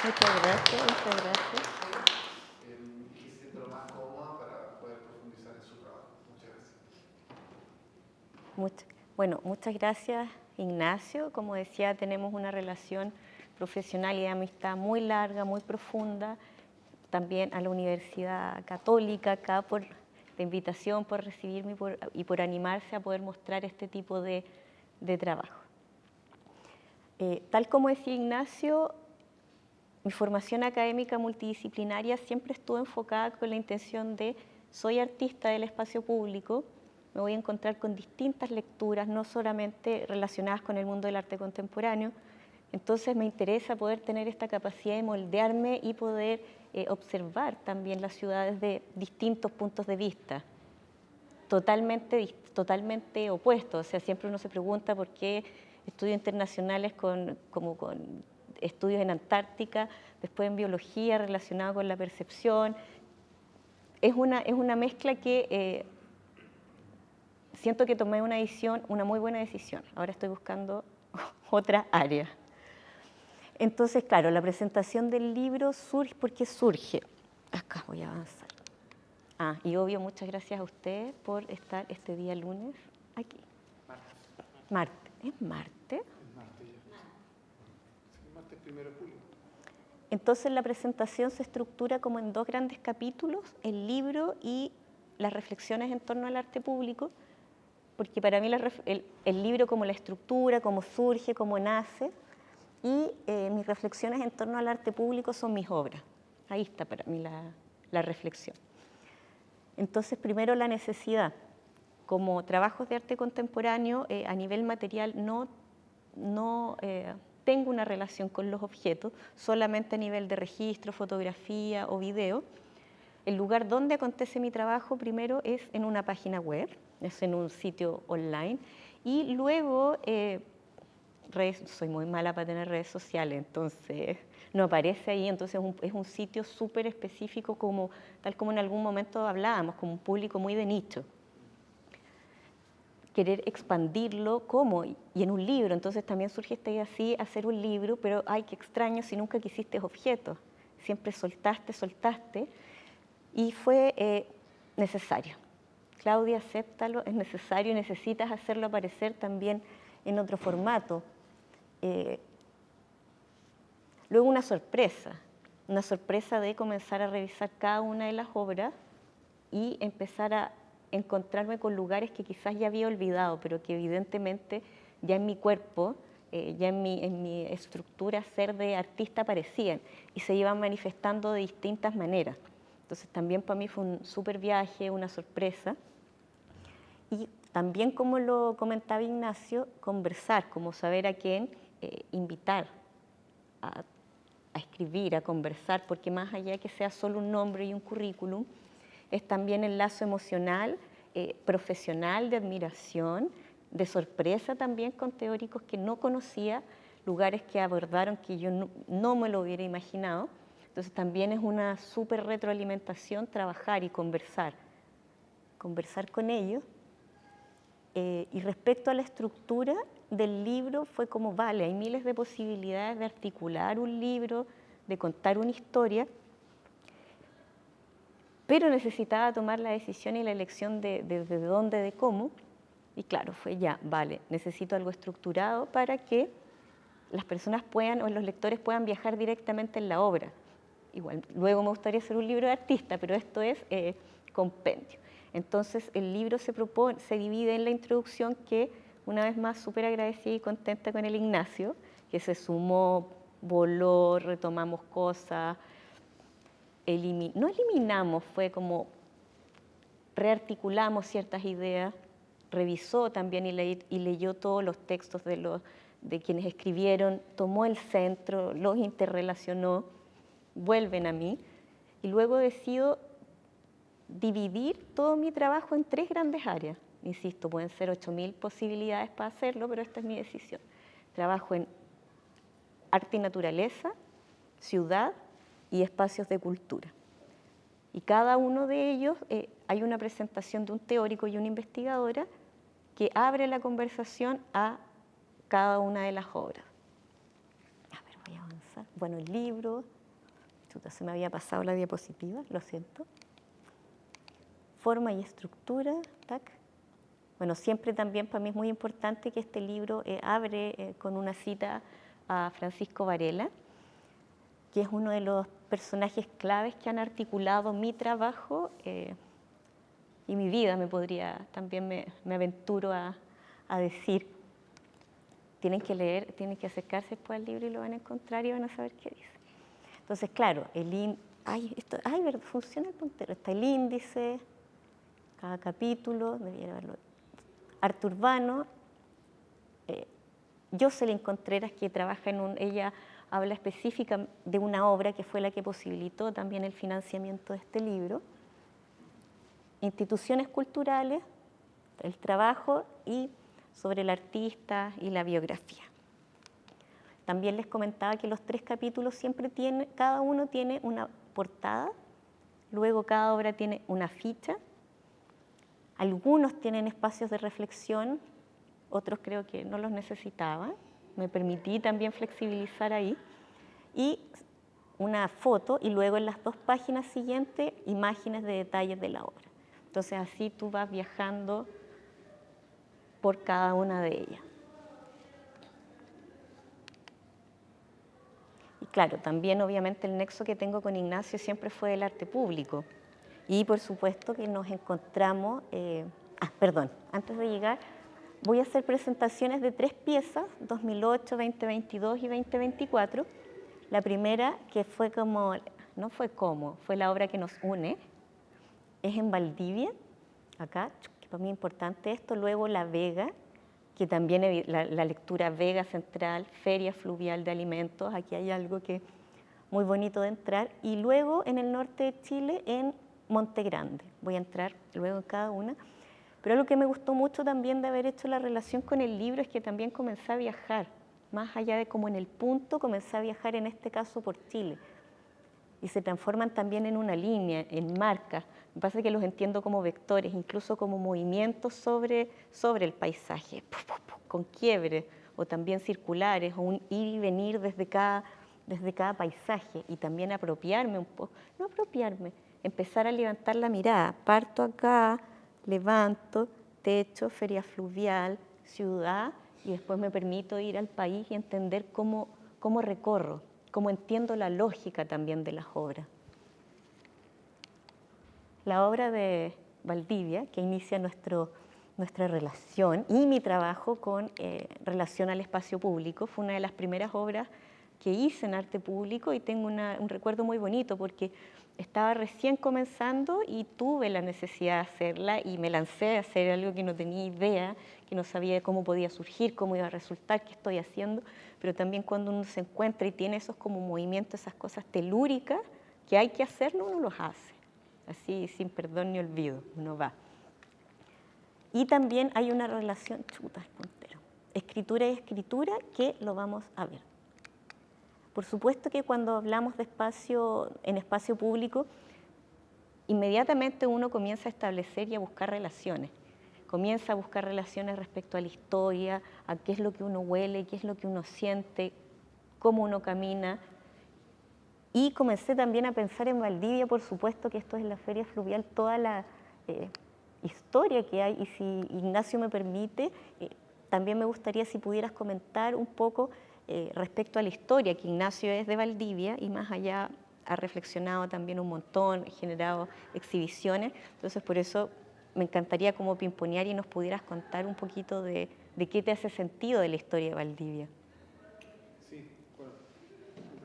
Muchas gracias, muchas gracias. Y que se sienta lo más cómoda para poder profundizar en su trabajo. Muchas gracias. Bueno, muchas gracias, Ignacio. Como decía, tenemos una relación profesional y de amistad muy larga, muy profunda. También a la Universidad Católica, acá por la invitación, por recibirme y por animarse a poder mostrar este tipo de trabajo. Tal como decía Ignacio, mi formación académica multidisciplinaria siempre estuvo enfocada con la intención de soy artista del espacio público, me voy a encontrar con distintas lecturas, no solamente relacionadas con el mundo del arte contemporáneo. Entonces me interesa poder tener esta capacidad de moldearme y poder observar también las ciudades de distintos puntos de vista, totalmente opuestos. O sea, siempre uno se pregunta por qué estudios internacionales con estudios en Antártica, después en biología relacionado con la percepción. Es una mezcla que siento que tomé una muy buena decisión. Ahora estoy buscando otra área. Entonces, claro, la presentación del libro surge porque surge. Acá voy a avanzar. Y obvio, muchas gracias a ustedes por estar este día lunes aquí. Martes. ¿Es martes? Es martes ya. Sí, martes 1 de julio. Entonces la presentación se estructura como en dos grandes capítulos, el libro y las reflexiones en torno al arte público, porque para mí el libro como la estructura, cómo surge, cómo nace, y mis reflexiones en torno al arte público son mis obras. Ahí está para mí la reflexión. Entonces, primero la necesidad. Como trabajos de arte contemporáneo, a nivel material no tengo una relación con los objetos, solamente a nivel de registro, fotografía o video. El lugar donde acontece mi trabajo primero es en una página web, es en un sitio online, y luego soy muy mala para tener redes sociales, entonces no aparece ahí, entonces es un sitio súper específico, tal como en algún momento hablábamos, como un público muy de nicho. Querer expandirlo, ¿cómo? Y en un libro, entonces también surge esta idea así, hacer un libro, pero ay, qué extraño si nunca quisiste objetos, siempre soltaste, y fue necesario. Claudia, acéptalo, es necesario, necesitas hacerlo aparecer también en otro formato. Luego una sorpresa de comenzar a revisar cada una de las obras y empezar a encontrarme con lugares que quizás ya había olvidado, pero que evidentemente ya en mi cuerpo, ya en mi estructura ser de artista aparecían y se iban manifestando de distintas maneras. Entonces también para mí fue un súper viaje, una sorpresa. Y también, como lo comentaba Ignacio, conversar, como saber a quién invitar a escribir, a conversar, porque más allá de que sea solo un nombre y un currículum, es también el lazo emocional, profesional, de admiración, de sorpresa también con teóricos que no conocía, lugares que abordaron que yo no me lo hubiera imaginado. Entonces también es una súper retroalimentación trabajar y conversar con ellos. Y respecto a la estructura del libro fue como, vale, hay miles de posibilidades de articular un libro, de contar una historia, pero necesitaba tomar la decisión y la elección de dónde, de cómo, y claro, fue ya, vale, necesito algo estructurado para que las personas puedan, o los lectores puedan viajar directamente en la obra. Igual, luego me gustaría hacer un libro de artista, pero esto es compendio. Entonces, el libro se divide en la introducción que, una vez más, súper agradecida y contenta con el Ignacio, que se sumó, voló, retomamos cosas, no eliminamos, fue como rearticulamos ciertas ideas, revisó también y leyó todos los textos de quienes escribieron, tomó el centro, los interrelacionó, vuelven a mí, y luego decido dividir todo mi trabajo en 3 grandes áreas. Insisto, pueden ser 8.000 posibilidades para hacerlo, pero esta es mi decisión. Trabajo en arte y naturaleza, ciudad y espacios de cultura. Y cada uno de ellos hay una presentación de un teórico y una investigadora que abre la conversación a cada una de las obras. A ver, voy a avanzar. pieza. Bueno, el libro, chuta, se me había pasado la diapositiva, lo siento. Forma y estructura, tac. Bueno, siempre también para mí es muy importante que este libro abre con una cita a Francisco Varela, que es uno de los personajes claves que han articulado mi trabajo y mi vida, también me aventuro a decir. Tienen que leer, tienen que acercarse después al libro y lo van a encontrar y van a saber qué dice. Entonces, claro, funciona el puntero. Está el índice, cada capítulo, debiera verlo. Arte urbano, Jocelyn Contreras, que trabaja ella habla específica de una obra que fue la que posibilitó también el financiamiento de este libro. Instituciones culturales, el trabajo y sobre el artista y la biografía. También les comentaba que los 3 capítulos cada uno tiene una portada, luego cada obra tiene una ficha, algunos tienen espacios de reflexión, otros creo que no los necesitaban, me permití también flexibilizar ahí, y una foto, y luego en las 2 páginas siguientes, imágenes de detalles de la obra. Entonces así tú vas viajando por cada una de ellas. Y claro, también obviamente el nexo que tengo con Ignacio siempre fue el arte público. Y por supuesto que nos encontramos, antes de llegar, voy a hacer presentaciones de 3 piezas, 2008, 2022 y 2024. La primera, que fue fue la obra que nos une, es en Valdivia, acá, que para mí es importante esto. Luego La Vega, que también la lectura Vega Central, Feria Fluvial de Alimentos, aquí hay algo que muy bonito de entrar. Y luego en el norte de Chile, en Monte Grande. Voy a entrar luego en cada una. Pero lo que me gustó mucho también de haber hecho la relación con el libro es que también comencé a viajar, más allá de como en el punto, comencé a viajar en este caso por Chile. Y se transforman también en una línea, en marcas. Me pasa que los entiendo como vectores, incluso como movimientos sobre el paisaje, con quiebres, o también circulares, o un ir y venir desde cada paisaje, y también apropiarme un poco, no apropiarme, empezar a levantar la mirada. Parto acá, levanto, techo, feria fluvial, ciudad, y después me permito ir al país y entender cómo recorro, cómo entiendo la lógica también de las obras. La obra de Valdivia, que inicia nuestra relación y mi trabajo con relación al espacio público, fue una de las primeras obras que hice en arte público, y tengo un recuerdo muy bonito porque estaba recién comenzando y tuve la necesidad de hacerla y me lancé a hacer algo que no tenía idea, que no sabía cómo podía surgir, cómo iba a resultar, qué estoy haciendo, pero también cuando uno se encuentra y tiene esos como movimientos, esas cosas telúricas que hay que hacerlo, uno los hace, así sin perdón ni olvido, uno va. Y también hay una relación, escritura y escritura, que lo vamos a ver. Por supuesto que cuando hablamos de en espacio público, inmediatamente uno comienza a establecer y a buscar relaciones. Comienza a buscar relaciones respecto a la historia, a qué es lo que uno huele, qué es lo que uno siente, cómo uno camina. Y comencé también a pensar en Valdivia, por supuesto que esto es la Feria Fluvial, toda la historia que hay. Y si Ignacio me permite, también me gustaría si pudieras comentar un poco respecto a la historia, que Ignacio es de Valdivia y más allá ha reflexionado también un montón, ha generado exhibiciones. Entonces por eso me encantaría como pimponear y nos pudieras contar un poquito de qué te hace sentido de la historia de Valdivia. Sí, bueno,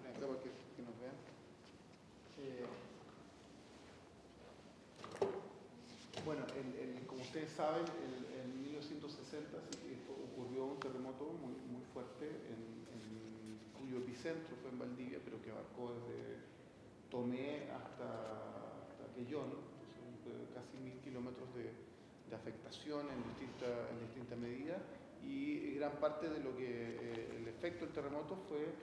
acá para que nos vean. Bueno, como ustedes saben, en 1960 ocurrió un terremoto muy fuerte, cuyo epicentro fue en Valdivia, pero que abarcó desde Tomé hasta Quellón, casi 1000 kilómetros de afectación en distinta medida, y gran parte de lo que el efecto del terremoto fue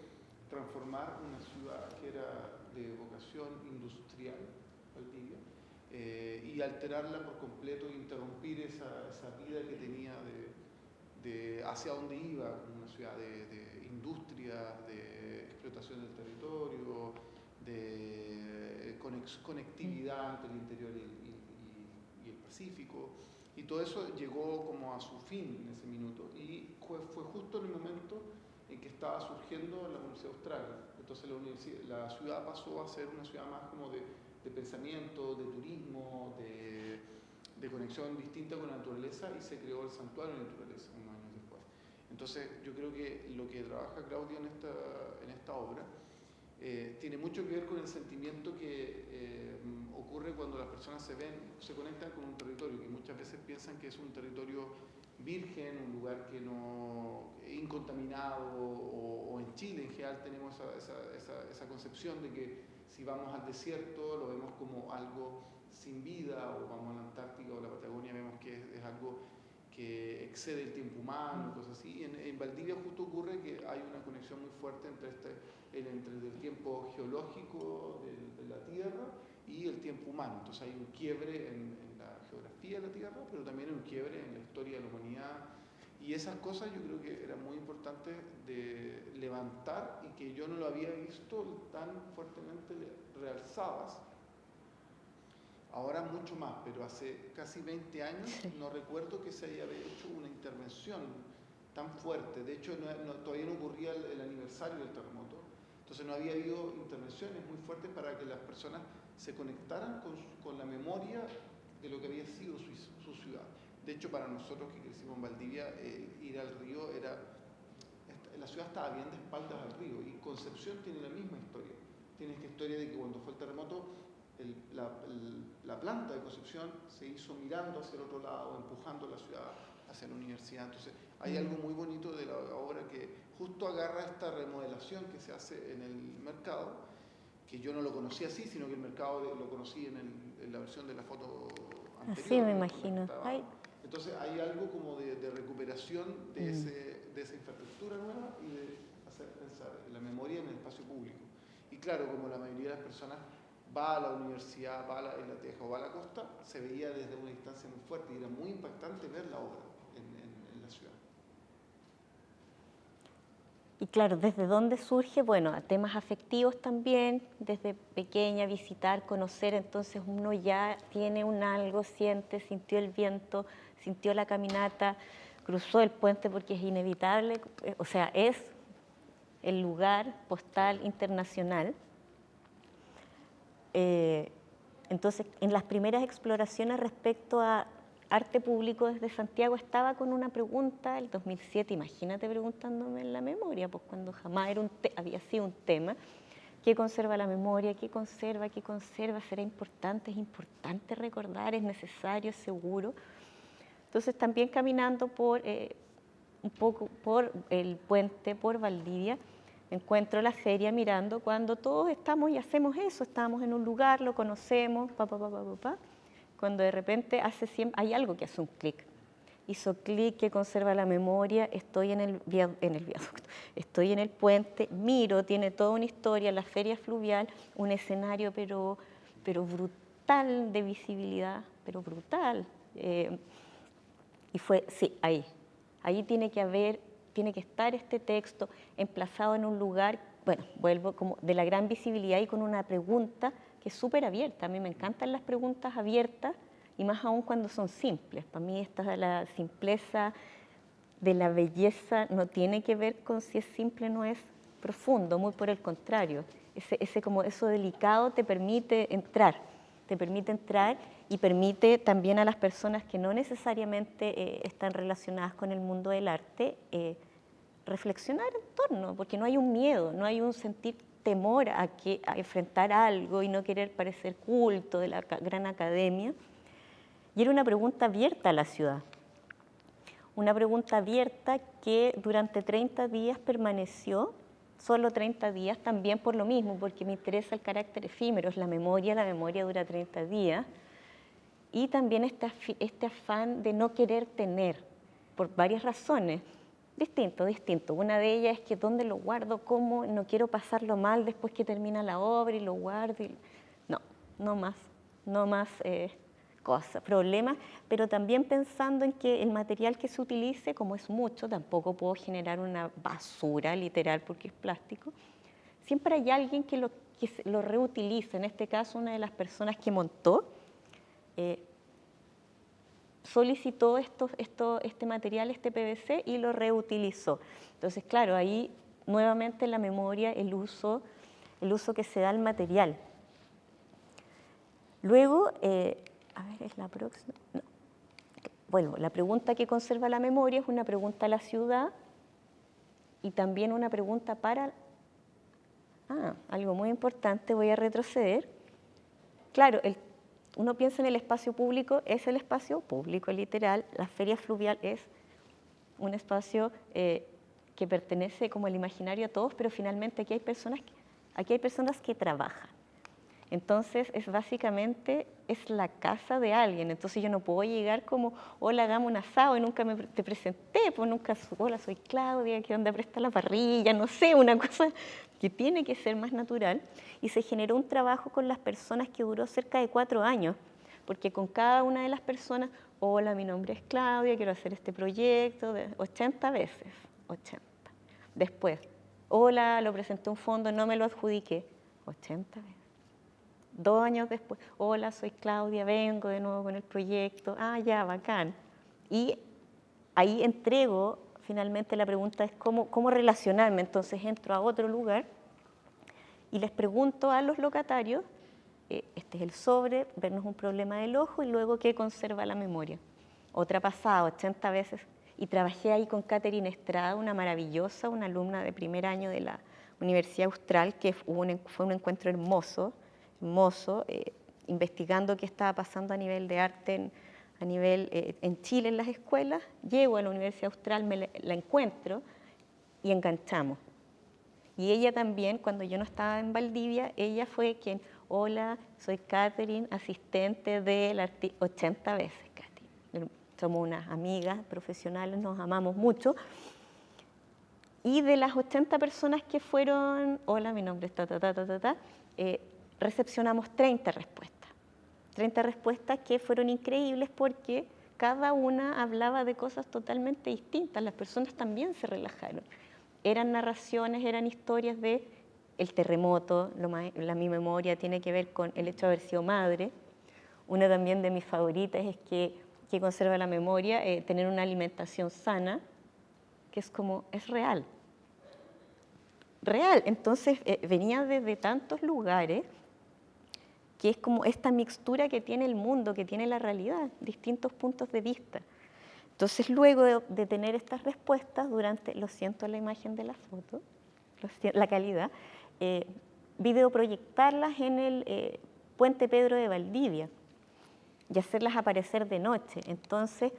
transformar una ciudad que era de vocación industrial, Valdivia, y alterarla por completo e interrumpir esa vida que tenía de hacia dónde iba, una ciudad de industria, de explotación del territorio, de conectividad entre el interior y el Pacífico, y todo eso llegó como a su fin en ese minuto, y fue justo en el momento en que estaba surgiendo la Universidad Austral. Entonces la ciudad pasó a ser una ciudad más como de pensamiento, de turismo, de conexión distinta con la naturaleza, y se creó el Santuario de la Naturaleza unos años después. Entonces yo creo que lo que trabaja Claudio en esta obra tiene mucho que ver con el sentimiento que ocurre cuando las personas se conectan con un territorio, que muchas veces piensan que es un territorio virgen, un lugar que no incontaminado, o en Chile en general tenemos esa concepción de que si vamos al desierto lo vemos como algo sin vida, o vamos a la Antártica o a la Patagonia vemos que es algo que excede el tiempo humano, cosas así. En Valdivia justo ocurre que hay una conexión muy fuerte entre el tiempo geológico de la Tierra y el tiempo humano. Entonces hay un quiebre en la geografía de la Tierra, pero también un quiebre en la historia de la humanidad. Y esas cosas yo creo que eran muy importantes de levantar, y que yo no lo había visto tan fuertemente realzadas. Ahora mucho más, pero hace casi 20 años no recuerdo que se haya hecho una intervención tan fuerte. De hecho, todavía no ocurría el aniversario del terremoto. Entonces no había habido intervenciones muy fuertes para que las personas se conectaran con la memoria de lo que había sido su ciudad. De hecho, para nosotros que crecimos en Valdivia, ir al río la ciudad estaba bien de espaldas al río, y Concepción tiene la misma historia. Tiene esta historia de que cuando fue el terremoto, la planta de Concepción se hizo mirando hacia el otro lado, empujando la ciudad hacia la universidad. Entonces hay algo muy bonito de la obra que justo agarra esta remodelación que se hace en el mercado, que yo no lo conocí así, sino que el mercado lo conocí en la versión de la foto anterior. Así me imagino. Entonces hay algo como de recuperación de esa infraestructura nueva, y de hacer pensar en la memoria en el espacio público. Y claro, como la mayoría de las personas va a la universidad, va a la Teja o va a la costa, se veía desde una distancia muy fuerte, y era muy impactante ver la obra en la ciudad. Y claro, ¿desde dónde surge? Bueno, a temas afectivos también, desde pequeña, visitar, conocer, entonces uno ya tiene un algo, sintió el viento, sintió la caminata, cruzó el puente porque es inevitable, o sea, es el lugar postal internacional. Entonces, en las primeras exploraciones respecto a arte público desde Santiago, estaba con una pregunta, el 2007, imagínate preguntándome en la memoria, pues cuando jamás había sido un tema. ¿Qué conserva la memoria? ¿Qué conserva? ¿Qué conserva? ¿Será importante? ¿Es importante recordar? ¿Es necesario? ¿Es seguro? Entonces, también caminando un poco por el puente, por Valdivia, encuentro la feria mirando cuando todos estamos y hacemos eso, estamos en un lugar, lo conocemos, cuando de repente hay algo que hace un clic. Hizo clic, que conserva la memoria, estoy en el viaducto, estoy en el puente, miro, tiene toda una historia, la feria fluvial, un escenario pero brutal de visibilidad, pero brutal. Y fue, sí, ahí tiene que estar este texto emplazado en un lugar, bueno, vuelvo como de la gran visibilidad, y con una pregunta que es súper abierta. A mí me encantan las preguntas abiertas, y más aún cuando son simples. Para mí la simpleza de la belleza no tiene que ver con si es simple o no es profundo, muy por el contrario. Como eso delicado te permite entrar y permite también a las personas que no necesariamente están relacionadas con el mundo del arte reflexionar en torno, porque no hay un miedo, no hay un sentir temor a enfrentar algo y no querer parecer culto de la gran academia. Y era una pregunta abierta a la ciudad, una pregunta abierta que durante 30 días permaneció, solo 30 días, también por lo mismo, porque me interesa el carácter efímero, es la memoria dura 30 días, y también este afán de no querer tener, por varias razones. Distinto. Una de ellas es que ¿dónde lo guardo? ¿Cómo? No quiero pasarlo mal después que termina la obra y lo guardo. No más cosas, problemas, pero también pensando en que el material que se utilice, como es mucho, tampoco puedo generar una basura literal porque es plástico, siempre hay alguien que lo reutiliza. En este caso, una de las personas que montó solicitó este material, este PVC, y lo reutilizó. Entonces, claro, ahí nuevamente en la memoria el uso que se da al material. Luego, a ver, ¿es la próxima? No. Bueno, la pregunta que conserva la memoria es una pregunta a la ciudad y también una pregunta para... algo muy importante, voy a retroceder. Claro, uno piensa en el espacio público, es el espacio público literal, la feria fluvial es un espacio que pertenece como el imaginario a todos, pero finalmente aquí hay personas que trabajan. Entonces, básicamente es la casa de alguien. Entonces yo no puedo llegar como, hola, hagamos un asado, y nunca te presenté, pues nunca, hola, soy Claudia, ¿qué onda presta la parrilla? No sé, una cosa que tiene que ser más natural. Y se generó un trabajo con las personas que duró cerca de 4 años, porque con cada una de las personas, hola, mi nombre es Claudia, quiero hacer este proyecto, 80 veces, 80. Después, hola, lo presenté a un fondo, no me lo adjudiqué, 80 veces. 2 años después, hola, soy Claudia, vengo de nuevo con el proyecto, ya, bacán. Y ahí entrego, finalmente la pregunta es cómo relacionarme. Entonces entro a otro lugar y les pregunto a los locatarios, este es el sobre, vernos un problema del ojo y luego qué conserva la memoria. Otra pasada, 80 veces, y trabajé ahí con Catherine Estrada, una alumna de primer año de la Universidad Austral, que fue un encuentro hermoso, investigando qué estaba pasando a nivel de arte en Chile en las escuelas. Llego a la Universidad Austral, la encuentro y enganchamos. Y ella también, cuando yo no estaba en Valdivia, ella fue quien, hola, soy Catherine, asistente del artista, 80 veces, Catherine. Somos unas amigas profesionales, nos amamos mucho. Y de las 80 personas que fueron, hola, mi nombre es recepcionamos 30 respuestas. 30 respuestas que fueron increíbles porque cada una hablaba de cosas totalmente distintas. Las personas también se relajaron. Eran narraciones, eran historias de el terremoto, mi memoria tiene que ver con el hecho de haber sido madre. Una también de mis favoritas es que conserva la memoria, tener una alimentación sana, que es real. Real. Entonces venía desde tantos lugares que es como esta mixtura que tiene el mundo, que tiene la realidad, distintos puntos de vista. Entonces, luego de tener estas respuestas, lo siento la imagen de la foto, la calidad, videoproyectarlas en el Puente Pedro de Valdivia y hacerlas aparecer de noche. Entonces,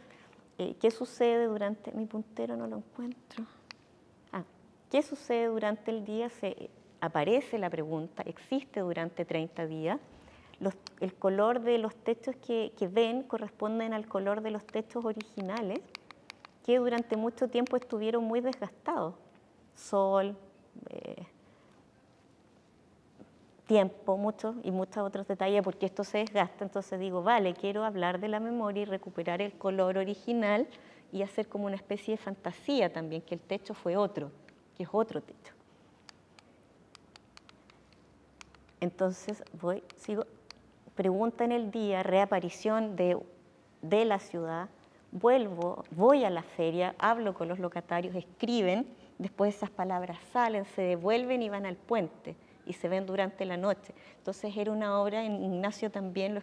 ¿qué sucede durante...? Mi puntero no lo encuentro. ¿Qué sucede durante el día? Aparece la pregunta, existe durante 30 días. El color de los techos que ven corresponden al color de los techos originales, que durante mucho tiempo estuvieron muy desgastados. Sol, tiempo, muchos otros detalles, porque esto se desgasta. Entonces digo, vale, quiero hablar de la memoria y recuperar el color original y hacer como una especie de fantasía también, que el techo fue otro, que es otro techo. Entonces sigo. Pregunta en el día, reaparición de la ciudad, voy a la feria, hablo con los locatarios, escriben, después esas palabras salen, se devuelven y van al puente y se ven durante la noche. Entonces era una obra, Ignacio también lo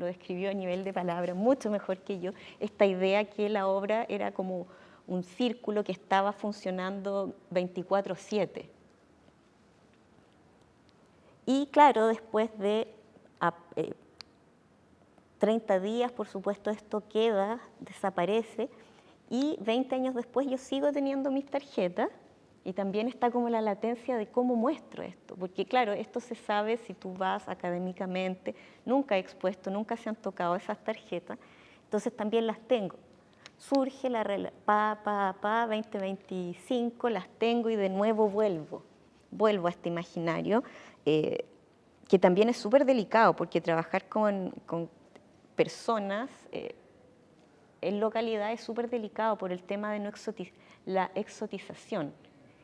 describió a nivel de palabras mucho mejor que yo, esta idea que la obra era como un círculo que estaba funcionando 24/7. Y claro, después de 30 días, por supuesto, esto desaparece, y 20 años después yo sigo teniendo mis tarjetas y también está como la latencia de cómo muestro esto, porque claro, esto se sabe si tú vas académicamente, nunca he expuesto, nunca se han tocado esas tarjetas, entonces también las tengo. Surge 2025, las tengo y de nuevo vuelvo a este imaginario, que también es súper delicado, porque trabajar con personas en localidad es súper delicado por el tema de la exotización.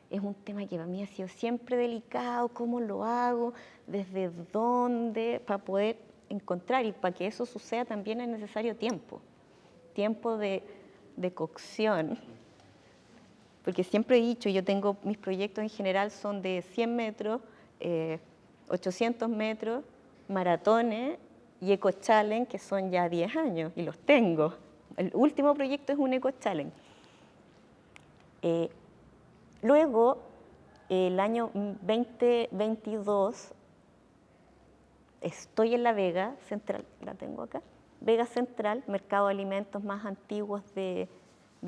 es un tema que para mí ha sido siempre delicado, cómo lo hago, desde dónde, para poder encontrar, y para que eso suceda también es necesario tiempo, tiempo de cocción, porque siempre he dicho, yo tengo, mis proyectos en general son de 100 metros, 800 metros, maratones y Eco Challenge, que son ya 10 años, y los tengo. El último proyecto es un Eco Challenge. Luego, el año 2022, estoy en la Vega Central, la tengo acá, Vega Central, mercado de alimentos más antiguos de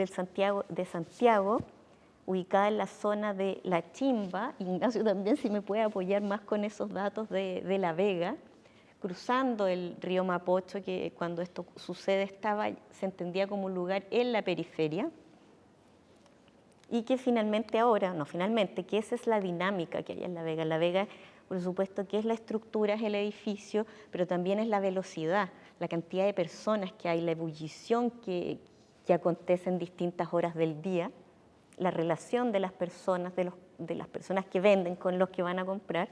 Santiago, ubicada en la zona de La Chimba. Ignacio también, si me puede apoyar más con esos datos de La Vega, cruzando el río Mapocho, que cuando esto sucede se entendía como un lugar en la periferia, y que finalmente ahora, no finalmente, que esa es la dinámica que hay en La Vega. La Vega, por supuesto, que es la estructura, es el edificio, pero también es la velocidad, la cantidad de personas que hay, la ebullición que acontece en distintas horas del día, la relación de las personas, de las personas que venden con los que van a comprar,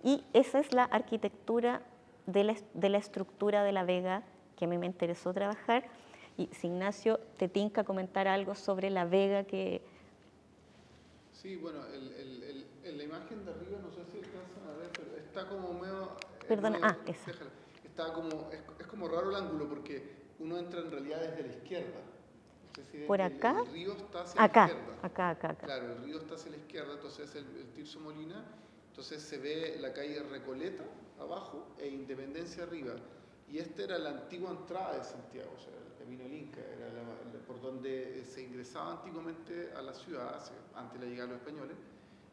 y esa es la arquitectura de la estructura de La Vega que a mí me interesó trabajar. Y si Ignacio te tinca comentar algo sobre La Vega que... Sí, bueno, en la imagen de arriba, no sé si alcanzan a ver, pero está como medio... Perdona, esa. Está como, es como raro el ángulo porque uno entra en realidad desde la izquierda. No sé si ¿Por acá? El río está hacia la izquierda. Acá. Claro, el río está hacia la izquierda, entonces el Tirso Molina, entonces se ve la calle Recoleta abajo e Independencia arriba. Y esta era la antigua entrada de Santiago, o sea, el Camino del Inca, era por donde se ingresaba antiguamente a la ciudad, antes de la llegada de los españoles.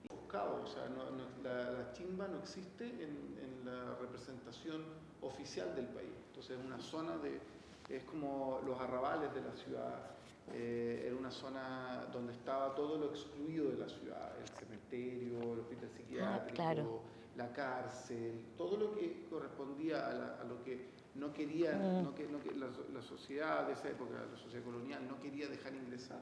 Y buscado, o sea, la chimba no existe en la representación oficial del país. Entonces es una zona es como los arrabales de la ciudad, era una zona donde estaba todo lo excluido de la ciudad, el cementerio, el hospital psiquiátrico, claro, la cárcel, todo lo que correspondía a lo que no quería, la sociedad de esa época, la sociedad colonial, no quería dejar ingresar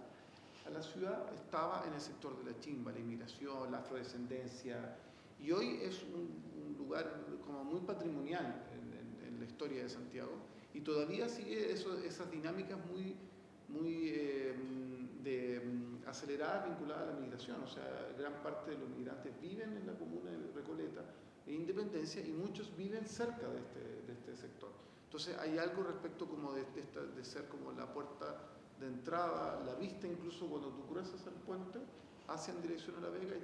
a la ciudad, estaba en el sector de la chimba, la inmigración, la afrodescendencia, y hoy es un lugar como muy patrimonial en la historia de Santiago, y todavía sigue esas dinámicas muy aceleradas vinculadas a la migración, o sea, gran parte de los migrantes viven en la comuna de Recoleta e Independencia y muchos viven cerca de este sector. Entonces hay algo respecto como de ser como la puerta de entrada, la vista incluso cuando tú cruzas el puente hacia en dirección a La Vega,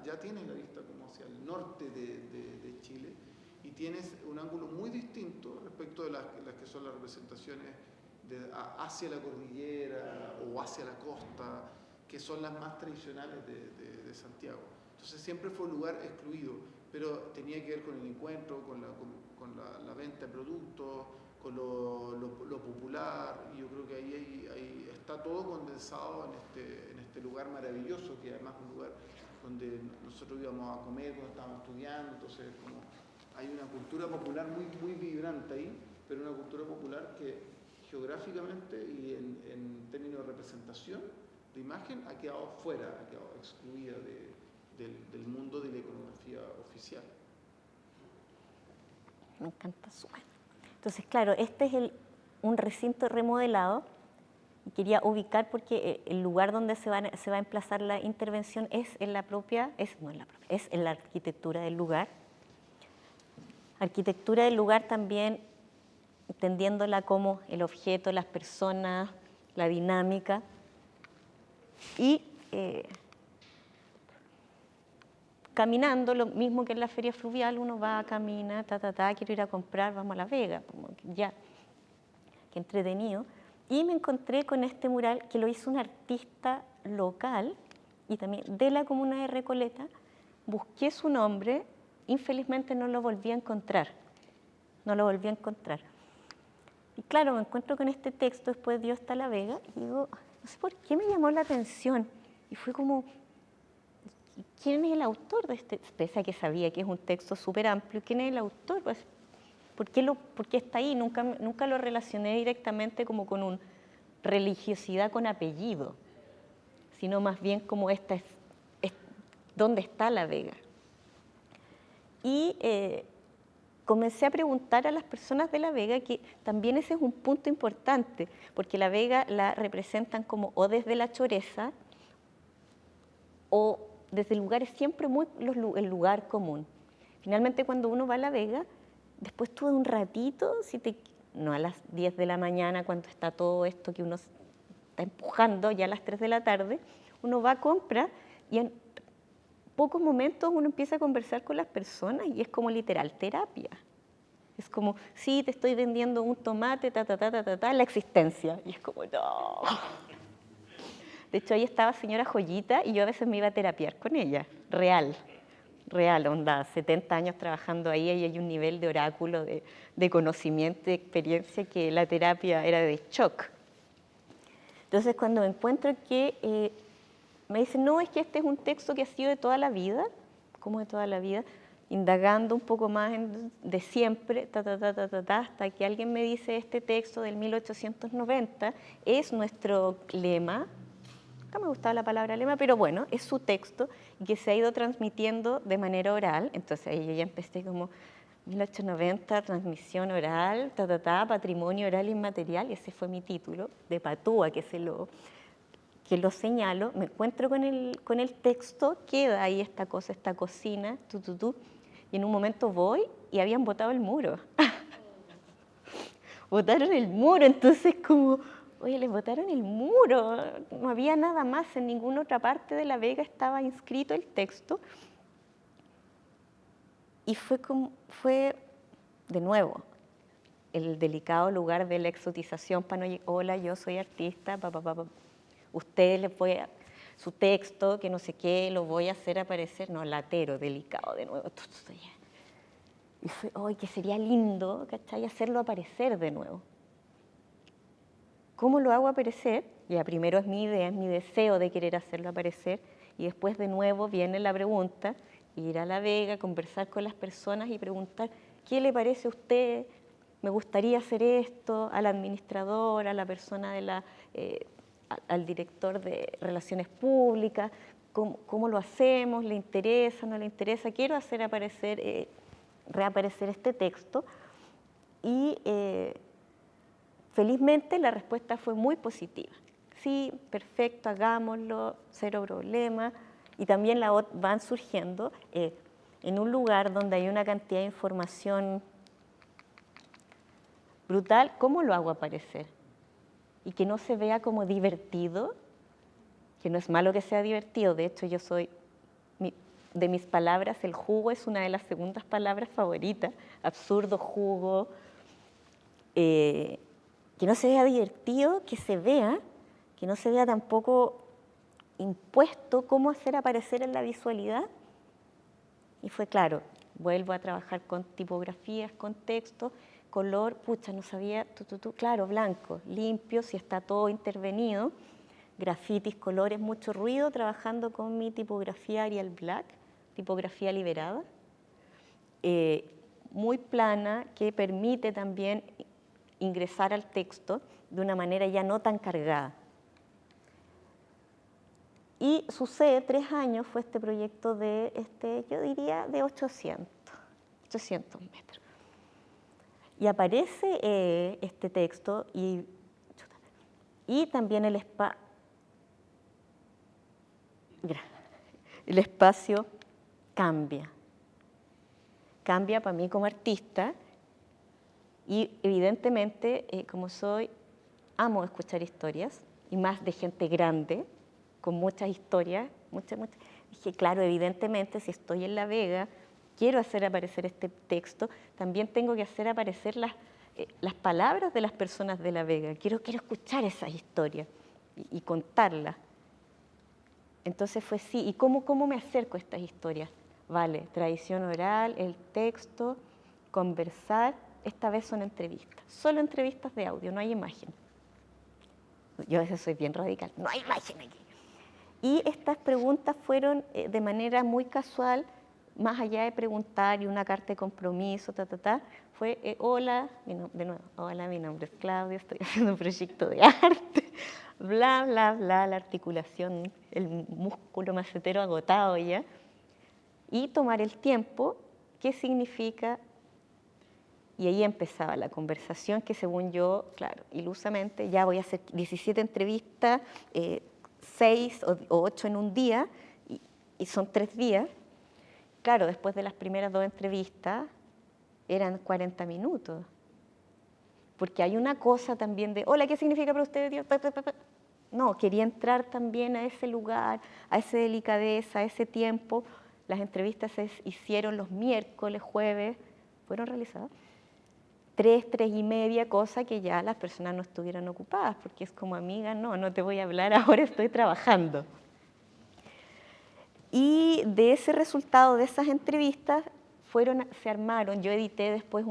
ya tienes la vista como hacia el norte de Chile y tienes un ángulo muy distinto respecto de las que son las representaciones hacia la cordillera o hacia la costa, que son las más tradicionales de Santiago. Entonces siempre fue un lugar excluido, pero tenía que ver con el encuentro, con la venta de productos, con lo popular, y yo creo que ahí está todo condensado en este lugar maravilloso, que además es un lugar donde nosotros íbamos a comer cuando estábamos estudiando, entonces como hay una cultura popular muy vibrante ahí, pero una cultura popular que geográficamente y en términos de representación de imagen ha quedado fuera, ha quedado excluida del mundo de la iconografía oficial. Me encanta su mano. Entonces, claro, este es un recinto remodelado y quería ubicar porque el lugar donde se va a emplazar la intervención es en la arquitectura del lugar. Arquitectura del lugar también entendiéndola como el objeto, las personas, la dinámica. Y caminando, lo mismo que en la feria fluvial, uno va, camina, quiero ir a comprar, vamos a La Vega, como que ya, qué entretenido. Y me encontré con este mural que lo hizo un artista local y también de la comuna de Recoleta. Busqué su nombre, infelizmente no lo volví a encontrar. Y claro, me encuentro con este texto, después Dios está La Vega, y digo, no sé por qué me llamó la atención. Y fue como, ¿quién es el autor de este? Pese a que sabía que es un texto súper amplio, ¿quién es el autor? Pues, ¿por qué está ahí? Nunca lo relacioné directamente como con una religiosidad con apellido, sino más bien como ¿Dónde está La Vega? Y comencé a preguntar a las personas de La Vega, que también ese es un punto importante, porque La Vega la representan como o desde la Choreza o desde lugares siempre muy el lugar común. Finalmente, cuando uno va a La Vega, después tú de un ratito, no a las 10 de la mañana cuando está todo esto que uno está empujando, ya a las 3 de la tarde, uno va a comprar y en pocos momentos uno empieza a conversar con las personas y es como literal terapia. Es como, sí, te estoy vendiendo un tomate, la existencia. Y es como, no. De hecho, ahí estaba señora Joyita y yo a veces me iba a terapiar con ella, real, onda, 70 años trabajando ahí y hay un nivel de oráculo, de conocimiento, de experiencia que la terapia era de shock. Entonces, cuando me encuentro que me dicen, no, es que este es un texto que ha sido de toda la vida, ¿cómo de toda la vida? Indagando un poco más de siempre, hasta que alguien me dice, este texto del 1890 es nuestro lema. Nunca me gustaba la palabra lema, pero bueno, es su texto y que se ha ido transmitiendo de manera oral. Entonces ahí yo ya empecé como 1890, transmisión oral, patrimonio oral inmaterial, y ese fue mi título, de patúa que lo señalo. Me encuentro con el texto, queda ahí esta cosa, esta cocina, y en un momento voy y habían botado el muro. Botaron el muro, entonces como, oye, les botaron el muro, no había nada más, en ninguna otra parte de La Vega estaba inscrito el texto. Y fue de nuevo, el delicado lugar de la exotización, hola, yo soy artista, usted le puede, su texto, que no sé qué, lo voy a hacer aparecer, no, latero, delicado, de nuevo. Y fue, ¡ay, que sería lindo!, ¿cachai?, hacerlo aparecer de nuevo. ¿Cómo lo hago aparecer? Ya, primero es mi idea, es mi deseo de querer hacerlo aparecer, y después de nuevo viene la pregunta, ir a La Vega, conversar con las personas y preguntar, ¿qué le parece a usted? Me gustaría hacer esto, al administrador, a la persona al director de Relaciones Públicas, ¿cómo lo hacemos? ¿Le interesa? ¿No le interesa? Quiero hacer reaparecer este texto. Y felizmente la respuesta fue muy positiva. Sí, perfecto, hagámoslo, cero problema. Y también van surgiendo en un lugar donde hay una cantidad de información brutal, ¿cómo lo hago aparecer? Y que no se vea como divertido, que no es malo que sea divertido, de hecho yo de mis palabras, el jugo es una de las segundas palabras favoritas, absurdo, jugo, que no se vea divertido, que no se vea tampoco impuesto cómo hacer aparecer en la visualidad. Y fue claro, vuelvo a trabajar con tipografías, con texto, color, no sabía, claro, blanco, limpio, si está todo intervenido, grafitis, colores, mucho ruido, trabajando con mi tipografía Arial Black, tipografía liberada, muy plana, que permite también ingresar al texto de una manera ya no tan cargada. Y sucede, 3 años fue este proyecto yo diría, de 800 metros. Y aparece este texto y también el espacio cambia. Cambia para mí como artista y evidentemente, como amo escuchar historias y más de gente grande, con muchas historias, muchas. Dije, claro, evidentemente, si estoy en La Vega, quiero hacer aparecer este texto, también tengo que hacer aparecer las palabras de las personas de La Vega. Quiero escuchar esas historias y contarlas. Entonces fue sí, ¿y cómo me acerco a estas historias? Vale, tradición oral, el texto, conversar, esta vez son entrevistas, solo entrevistas de audio, no hay imagen. Yo a veces soy bien radical, no hay imagen aquí. Y estas preguntas fueron de manera muy casual, más allá de preguntar y una carta de compromiso, fue, hola, hola, mi nombre es Claudia, estoy haciendo un proyecto de arte, bla, bla, bla, la articulación, el músculo macetero agotado ya. y tomar el tiempo, qué significa. Y ahí empezaba la conversación que según yo, claro, ilusamente, ya voy a hacer 17 entrevistas, 6 o 8 en un día, y son 3 días. Claro, después de las primeras 2 entrevistas, eran 40 minutos. Porque hay una cosa también de, hola, ¿qué significa para usted Dios? No, quería entrar también a ese lugar, a esa delicadeza, a ese tiempo. Las entrevistas se hicieron los miércoles, jueves, fueron realizadas. 3, 3:30, cosa que ya las personas no estuvieran ocupadas, porque es como, amiga, no te voy a hablar, ahora estoy trabajando. Y de ese resultado, de esas entrevistas, se armaron, yo edité después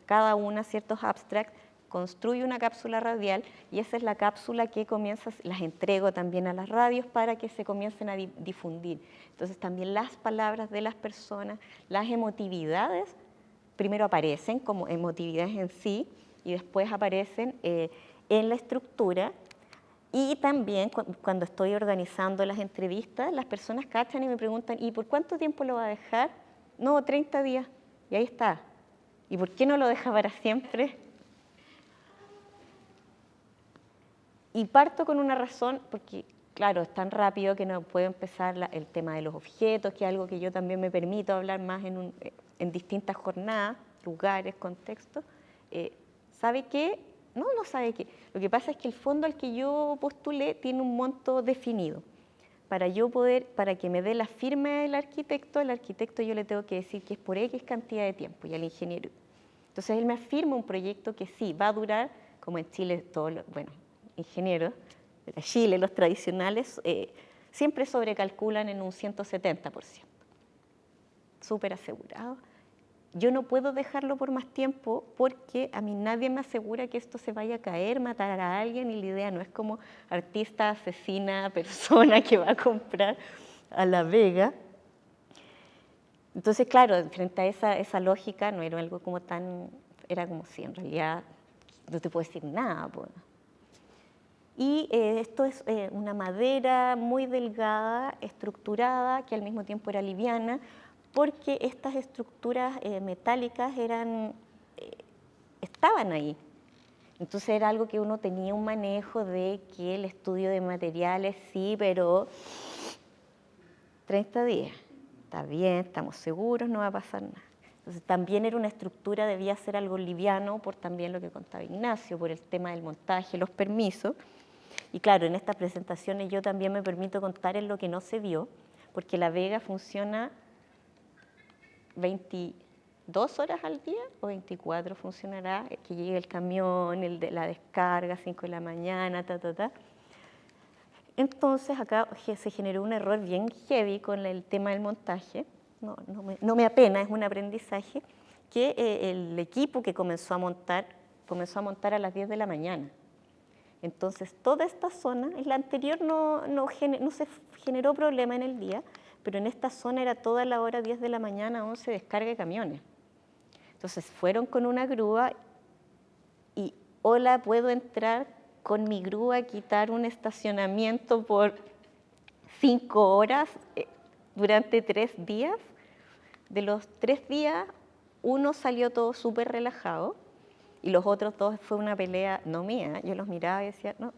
cada una ciertos abstracts, construyo una cápsula radial y esa es la cápsula que las entrego también a las radios para que se comiencen a difundir. Entonces también las palabras de las personas, las emotividades, primero aparecen como emotividades en sí y después aparecen en la estructura. Y también cuando estoy organizando las entrevistas, las personas cachan y me preguntan, ¿y por cuánto tiempo lo va a dejar? No, 30 días. Y ahí está. ¿Y por qué no lo deja para siempre? Y parto con una razón, porque claro, es tan rápido que no puedo empezar el tema de los objetos, que es algo que yo también me permito hablar más en distintas jornadas, lugares, contextos. ¿Sabe qué? No sabe qué. Lo que pasa es que el fondo al que yo postulé tiene un monto definido. Para que me dé la firma del arquitecto, al arquitecto yo le tengo que decir que es por X cantidad de tiempo y al ingeniero. Entonces él me afirma un proyecto que sí, va a durar, como en Chile, ingenieros de Chile, los tradicionales, siempre sobrecalculan en un 170%. Súper asegurado. Yo no puedo dejarlo por más tiempo porque a mí nadie me asegura que esto se vaya a caer, matar a alguien, y la idea no es como artista, asesina, persona que va a comprar a La Vega. Entonces, claro, frente a esa lógica no era algo como era como si en realidad no te puedo decir nada. Pues. Y esto es una madera muy delgada, estructurada, que al mismo tiempo era liviana, porque estas estructuras metálicas estaban ahí. Entonces era algo que uno tenía un manejo de que el estudio de materiales sí, pero 30 días, está bien, estamos seguros, no va a pasar nada. Entonces también era una estructura, debía ser algo liviano por también lo que contaba Ignacio, por el tema del montaje, los permisos. Y claro, en estas presentaciones yo también me permito contar en lo que no se vio, porque La Vega funciona 22 horas al día o 24 funcionará, que llegue el camión, el de la descarga, 5 de la mañana, Entonces acá se generó un error bien heavy con el tema del montaje, no me apena, es un aprendizaje, que el equipo que comenzó a montar a las 10 de la mañana. Entonces toda esta zona, en la anterior no se generó problema en el día, pero en esta zona era toda la hora 10 de la mañana, 11, descarga de camiones. Entonces fueron con una grúa y, hola, ¿puedo entrar con mi grúa a quitar un estacionamiento por 5 horas durante 3 días? De los 3 días, uno salió todo súper relajado y los otros 2 fue una pelea, no mía, yo los miraba y decía, no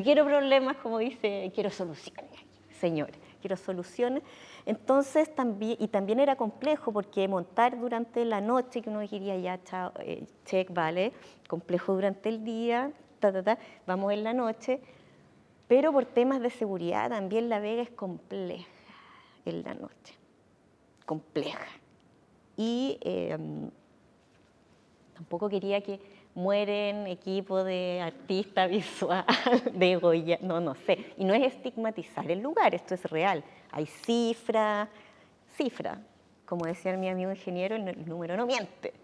quiero problemas, como dice, quiero soluciones, señores, quiero soluciones. Entonces, también era complejo, porque montar durante la noche, que uno diría, ya, chao, check, vale, complejo durante el día, vamos en la noche, pero por temas de seguridad también La Vega es compleja en la noche, compleja. Y tampoco quería que mueren equipo de artista visual, de Goya, no sé. Y no es estigmatizar el lugar, esto es real. Hay cifra, como decía mi amigo ingeniero, el número no miente,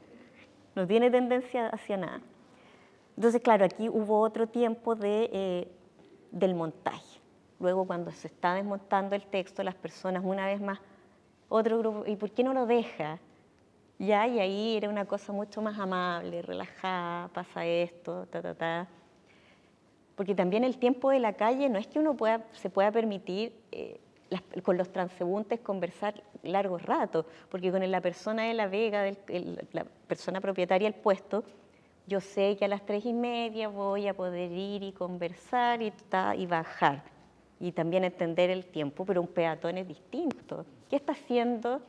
no tiene tendencia hacia nada. Entonces, claro, aquí hubo otro tiempo del montaje. Luego, cuando se está desmontando el texto, las personas, una vez más, otro grupo, ¿y por qué no lo deja? Ya, y ahí era una cosa mucho más amable, relajada, pasa esto, porque también el tiempo de la calle no es que uno se pueda permitir con los transeúntes conversar largos ratos, porque con la persona de La Vega, la persona propietaria del puesto, yo sé que a las 3:30 voy a poder ir y conversar y bajar, y también entender el tiempo, pero un peatón es distinto. ¿Qué está haciendo?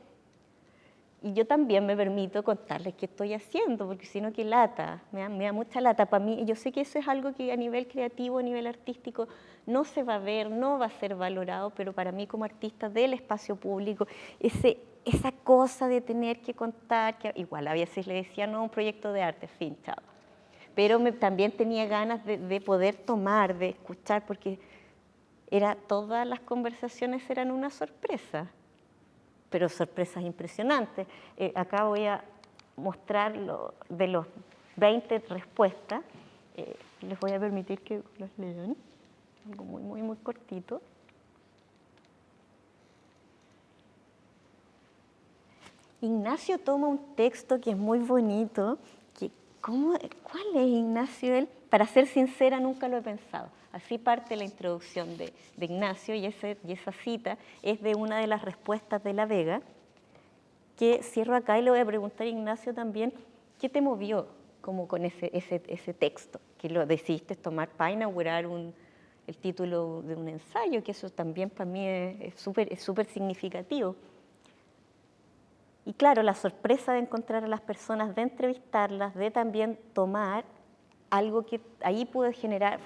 Y yo también me permito contarles qué estoy haciendo, porque si no, qué lata, me da mucha lata. Para mí, yo sé que eso es algo que a nivel creativo, a nivel artístico, no se va a ver, no va a ser valorado, pero para mí como artista del espacio público, esa cosa de tener que contar, que igual a veces le decía, no, un proyecto de arte, fin, chao. Pero también tenía ganas de poder tomar, de escuchar, porque todas las conversaciones eran una sorpresa, pero sorpresas impresionantes. Acá voy a mostrar de los 20 respuestas, les voy a permitir que los lean, algo muy, muy, muy cortito. Ignacio toma un texto que es muy bonito, ¿cuál es, Ignacio? Para ser sincera, nunca lo he pensado. Así parte la introducción de Ignacio, y esa cita es de una de las respuestas de La Vega, que cierro acá y le voy a preguntar a Ignacio también, ¿qué te movió como con ese texto? Que lo decidiste tomar para inaugurar el título de un ensayo, que eso también para mí es súper significativo. Y claro, la sorpresa de encontrar a las personas, de entrevistarlas, de también tomar algo que ahí pude generar,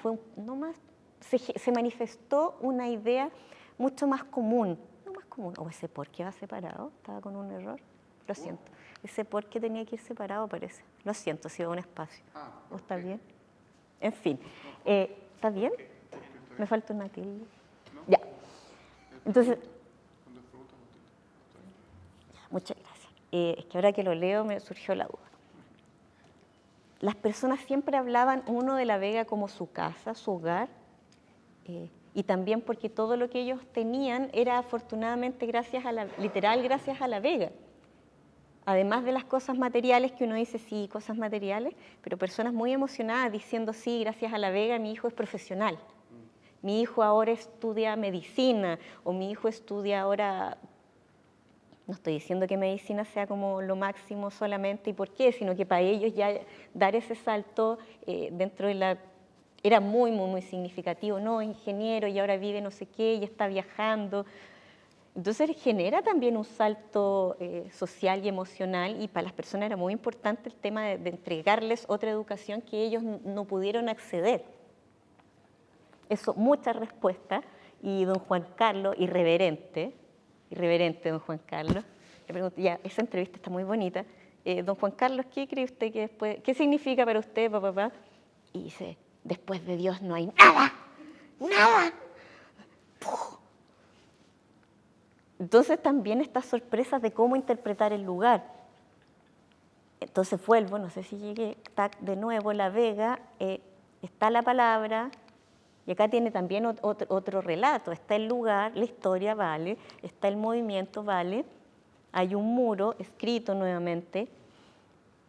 se manifestó una idea mucho más común, o ese por qué va separado, estaba con un error, lo siento, ese por qué tenía que ir separado parece, lo siento, si va a un espacio, ¿o está bien? En fin, ¿está bien? Me falta una tilde. Ya, entonces, muchas gracias. Es que ahora que lo leo me surgió la duda. Las personas siempre hablaban uno de La Vega como su casa, su hogar, y también porque todo lo que ellos tenían era afortunadamente gracias a La Vega. Además de las cosas materiales que uno dice, sí, cosas materiales, pero personas muy emocionadas diciendo, sí, gracias a La Vega mi hijo es profesional. Mi hijo ahora estudia medicina, o mi hijo estudia ahora... No estoy diciendo que medicina sea como lo máximo solamente y por qué, sino que para ellos ya dar ese salto dentro de era muy, muy, muy significativo. No, ingeniero y ahora vive no sé qué y está viajando. Entonces genera también un salto social y emocional, y para las personas era muy importante el tema de entregarles otra educación que ellos no pudieron acceder. Eso, muchas respuestas, y don Juan Carlos, irreverente don Juan Carlos, le pregunto, ya, esa entrevista está muy bonita, don Juan Carlos, ¿qué cree usted que después, qué significa para usted, papá? Y dice, después de Dios no hay nada, nada. ¡Puf! Entonces también estas sorpresas de cómo interpretar el lugar. Entonces vuelvo, no sé si llegué, está de nuevo La Vega, está la palabra. Y acá tiene también otro relato, está el lugar, la historia, vale, está el movimiento, vale, hay un muro escrito nuevamente,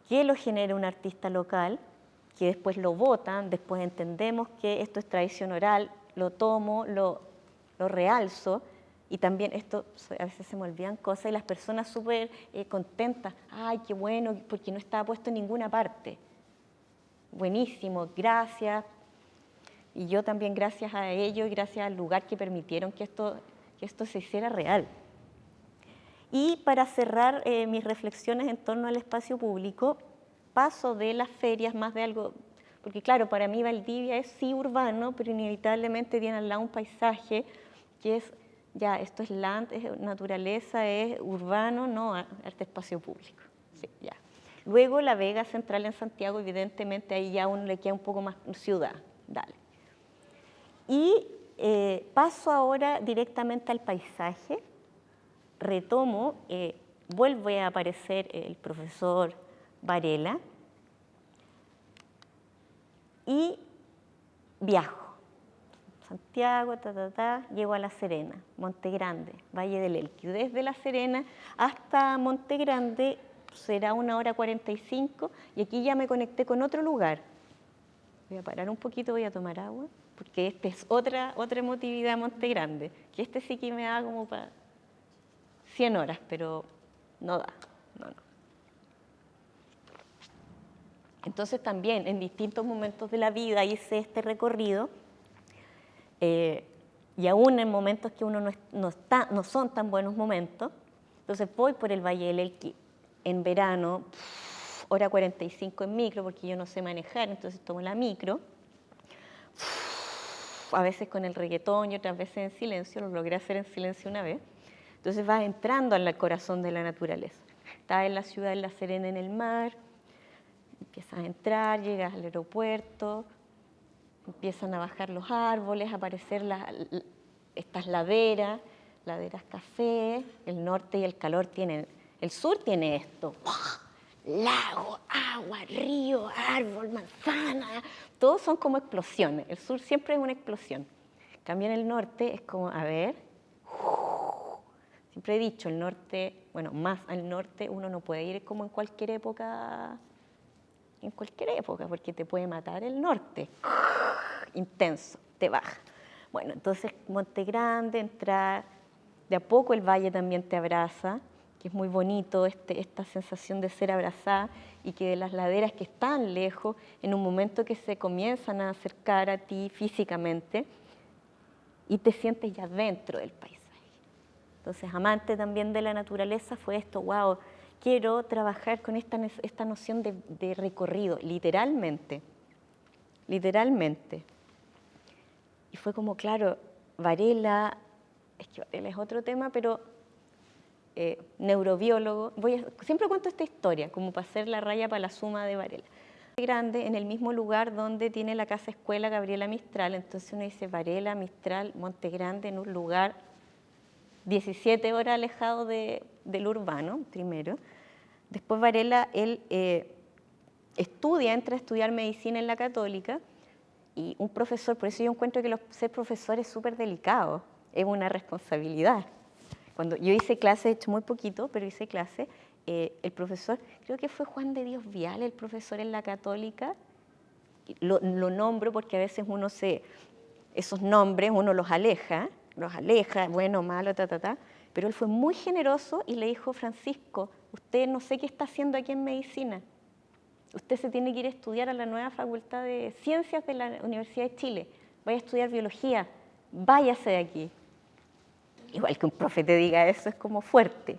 que lo genera un artista local, que después lo votan, después entendemos que esto es tradición oral, lo tomo, lo realzo, y también esto, a veces se me olvidan cosas, y las personas súper contentas, ay, qué bueno, porque no estaba puesto en ninguna parte. Buenísimo, gracias. Y yo también gracias a ellos y gracias al lugar que permitieron que esto se hiciera real. Y para cerrar mis reflexiones en torno al espacio público, paso de las ferias más de algo, porque claro, para mí Valdivia es sí urbano, pero inevitablemente tiene al lado un paisaje que es, ya, esto es land, es naturaleza, es urbano, no, arte espacio público. Sí, ya. Luego La Vega Central en Santiago, evidentemente ahí ya a uno le queda un poco más ciudad, dale. Y paso ahora directamente al paisaje, retomo, vuelve a aparecer el profesor Varela y viajo. Santiago, llego a La Serena, Monte Grande, Valle del Elqui. Desde La Serena hasta Monte Grande será 1:45 y aquí ya me conecté con otro lugar. Voy a parar un poquito, voy a tomar agua. porque este es otra emotividad Monte Grande, que este sí que me da como para 100 horas, pero no da, no. Entonces también en distintos momentos de la vida hice este recorrido, y aún en momentos que uno no son tan buenos momentos. Entonces voy por el Valle del Elqui en verano, hora 45 en micro, porque yo no sé manejar, entonces tomo la micro, a veces con el reggaetón y otras veces en silencio, lo logré hacer en silencio una vez. Entonces vas entrando al corazón de la naturaleza. Estás en la ciudad de La Serena, en el mar, empiezas a entrar, llegas al aeropuerto, empiezan a bajar los árboles, a aparecer estas laderas café. El norte y el calor tienen, el sur tiene esto, lago, agua, río, árbol, manzana, todos son como explosiones. El sur siempre es una explosión. En cambio en el norte es como, a ver, siempre he dicho, el norte, bueno, más al norte uno no puede ir como en cualquier época, porque te puede matar el norte, intenso, te baja. Bueno, entonces Monte Grande, entrar, de a poco el valle también te abraza, que es muy bonito esta sensación de ser abrazada, y que de las laderas que están lejos, en un momento que se comienzan a acercar a ti físicamente, y te sientes ya dentro del paisaje. Entonces, amante también de la naturaleza fue esto, wow, quiero trabajar con esta noción de recorrido, literalmente. Y fue como, claro, Varela, es que Varela es otro tema, pero neurobiólogo, siempre cuento esta historia, como para hacer la raya para la suma de Varela. Grande, en el mismo lugar donde tiene la casa escuela Gabriela Mistral, entonces uno dice Varela, Mistral, Monte Grande, en un lugar 17 horas alejado del urbano, primero. Después Varela, él entra a estudiar medicina en la Católica, y un profesor, por eso yo encuentro que ser profesor es súper delicado, es una responsabilidad. Cuando yo hice clase, he hecho muy poquito, pero hice clase, el profesor, creo que fue Juan de Dios Vial, el profesor en la Católica, lo nombro porque a veces esos nombres uno los aleja, bueno, malo, pero él fue muy generoso y le dijo, Francisco, usted no sé qué está haciendo aquí en medicina, usted se tiene que ir a estudiar a la nueva Facultad de Ciencias de la Universidad de Chile, vaya a estudiar biología, váyase de aquí. Igual que un profe te diga eso, es como fuerte.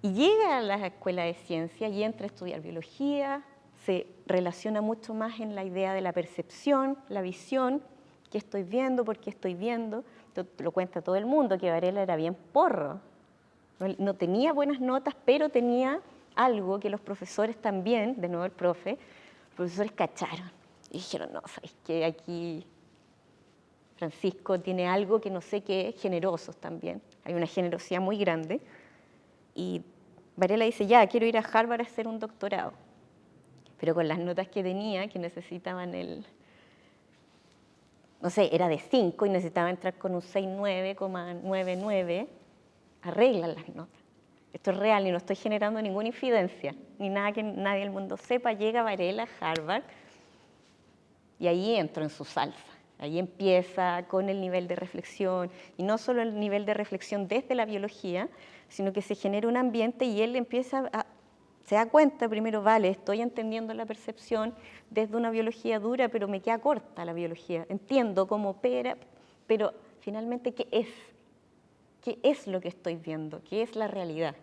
Y llega a la escuela de ciencias y entra a estudiar biología, se relaciona mucho más en la idea de la percepción, la visión, qué estoy viendo, por qué estoy viendo. Lo cuenta todo el mundo, que Varela era bien porro. No tenía buenas notas, pero tenía algo que los profesores también, de nuevo el profe, los profesores cacharon. Y dijeron, no, ¿sabes qué? Aquí Francisco tiene algo que no sé qué es, generosos también. Hay una generosidad muy grande. Y Varela dice, ya, quiero ir a Harvard a hacer un doctorado. Pero con las notas que tenía, que necesitaban no sé, era de 5 y necesitaba entrar con un 6,9,99, arreglan las notas. Esto es real y no estoy generando ninguna infidencia, ni nada que nadie del mundo sepa. Llega Varela a Harvard y ahí entro en su salsa. Ahí empieza con el nivel de reflexión, y no solo el nivel de reflexión desde la biología, sino que se genera un ambiente y él se da cuenta primero, vale, estoy entendiendo la percepción desde una biología dura, pero me queda corta la biología. Entiendo cómo opera, pero finalmente, ¿qué es? ¿Qué es lo que estoy viendo? ¿Qué es la realidad?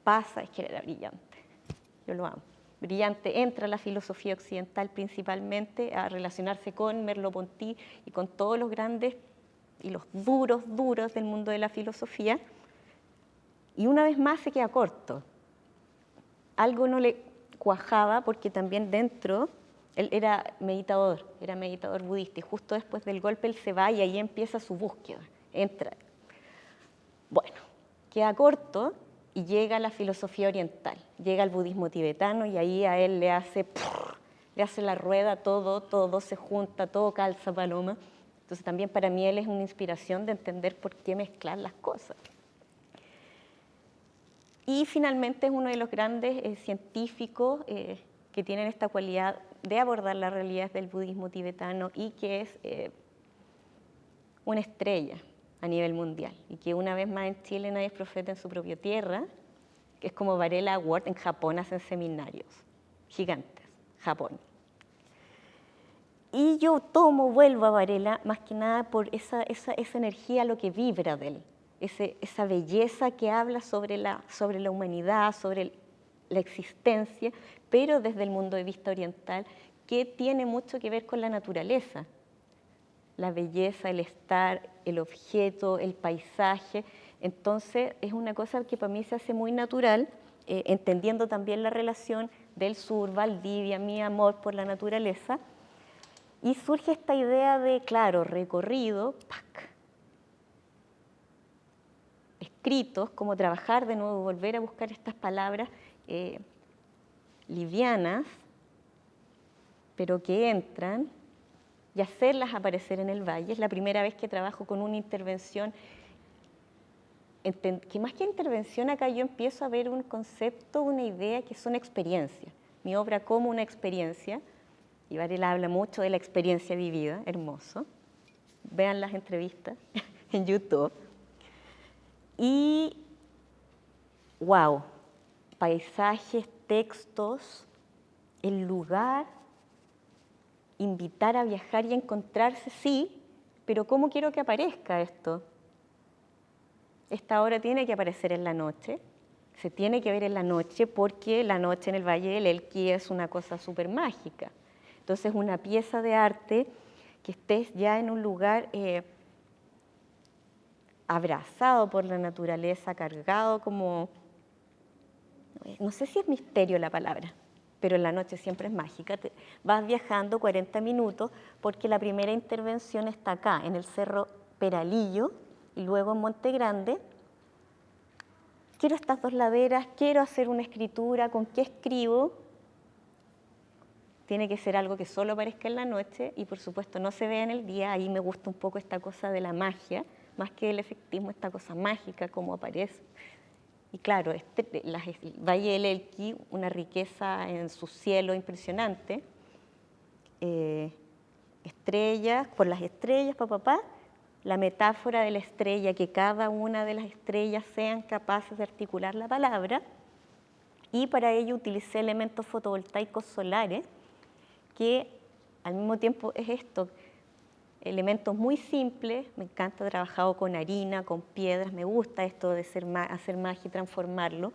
Es que era brillante, yo lo amo. Brillante, entra a la filosofía occidental principalmente a relacionarse con Merleau-Ponty y con todos los grandes y los duros del mundo de la filosofía, y una vez más se queda corto. Algo no le cuajaba porque también dentro, él era meditador budista, y justo después del golpe él se va y ahí empieza su búsqueda, entra. Bueno, queda corto y llega a la filosofía oriental, llega al budismo tibetano y ahí a él le hace la rueda, todo se junta, todo calza paloma. Entonces también para mí él es una inspiración de entender por qué mezclar las cosas. Y finalmente es uno de los grandes científicos que tienen esta cualidad de abordar las realidades del budismo tibetano y que es una estrella a nivel mundial y que una vez más en Chile nadie es profeta en su propia tierra, que es como Varela Award. En Japón hacen seminarios gigantes, Japón. Y yo vuelvo a Varela más que nada por esa energía, lo que vibra de él, esa belleza que habla sobre la humanidad, sobre la existencia, pero desde el punto de vista oriental, que tiene mucho que ver con la naturaleza. La belleza, el estar, el objeto, el paisaje. Entonces es una cosa que para mí se hace muy natural, entendiendo también la relación del sur, Valdivia, mi amor por la naturaleza. Y surge esta idea de, claro, recorrido, ¡pac! Escritos, como trabajar de nuevo, volver a buscar estas palabras livianas, pero que entran, y hacerlas aparecer en el valle. Es la primera vez que trabajo con una intervención, que más que intervención acá yo empiezo a ver un concepto, una idea que son experiencias. Mi obra como una experiencia, y Varela habla mucho de la experiencia vivida, hermoso. Vean las entrevistas en YouTube. Y, wow, paisajes, textos, el lugar, invitar a viajar y a encontrarse, sí, pero ¿cómo quiero que aparezca esto? Esta obra tiene que aparecer en la noche, se tiene que ver en la noche porque la noche en el Valle del Elqui es una cosa súper mágica. Entonces, una pieza de arte que estés ya en un lugar abrazado por la naturaleza, cargado como, no sé si es misterio la palabra, pero en la noche siempre es mágica. Vas viajando 40 minutos porque la primera intervención está acá, en el Cerro Peralillo, y luego en Monte Grande. Quiero estas dos laderas, quiero hacer una escritura, ¿con qué escribo? Tiene que ser algo que solo aparezca en la noche y por supuesto no se vea en el día. Ahí me gusta un poco esta cosa de la magia, más que el efectismo, esta cosa mágica como aparece. Y claro, el Valle del Elqui, una riqueza en su cielo impresionante. Estrellas, por las estrellas, la metáfora de la estrella, que cada una de las estrellas sean capaces de articular la palabra. Y para ello utilicé elementos fotovoltaicos solares, que al mismo tiempo es esto, elementos muy simples. Me encanta, he trabajado con harina, con piedras, me gusta esto de hacer magia y transformarlo,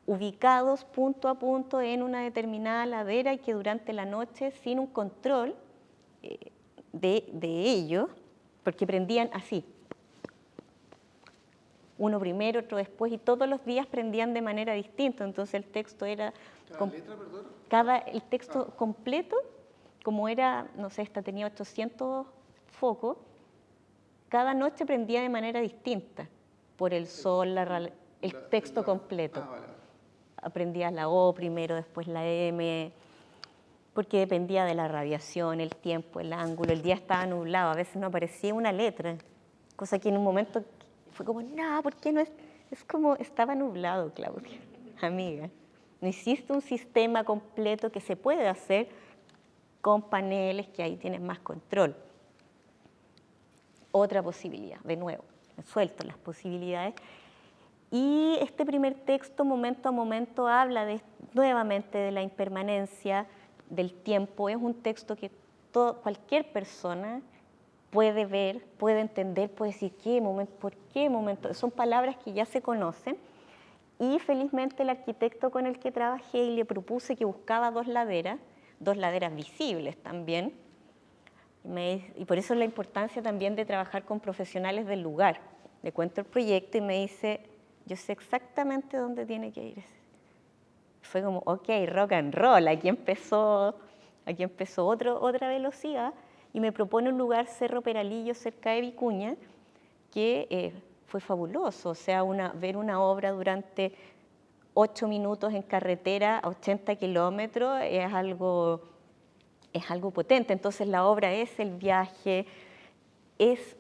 ubicados punto a punto en una determinada ladera y que durante la noche, sin un control de ellos, porque prendían así, uno primero, otro después, y todos los días prendían de manera distinta. Entonces el texto era... el texto completo, como era, no sé, esta tenía 800 focos, cada noche prendía de manera distinta, por el sol, el texto completo. Aprendía la O primero, después la M, porque dependía de la radiación, el tiempo, el ángulo. El día estaba nublado, a veces no aparecía una letra, cosa que en un momento fue como, no, ¿por qué no es? Es como, estaba nublado, Claudia, amiga. No hiciste un sistema completo que se puede hacer con paneles, que ahí tienes más control. Otra posibilidad, de nuevo, suelto las posibilidades. Y este primer texto, momento a momento, habla nuevamente de la impermanencia del tiempo. Es un texto que cualquier persona puede ver, puede entender, puede decir ¿qué momento? ¿Por qué momento? Son palabras que ya se conocen. Y felizmente el arquitecto con el que trabajé y le propuse que buscaba dos laderas visibles también. Y por eso la importancia también de trabajar con profesionales del lugar. Le cuento el proyecto y me dice, yo sé exactamente dónde tiene que ir. Fue como, ok, rock and roll, aquí empezó otra velocidad, y me propone un lugar, Cerro Peralillo, cerca de Vicuña, que fue fabuloso. O sea, ver una obra durante 8 minutos en carretera a 80 kilómetros es algo potente. Entonces la obra es el viaje,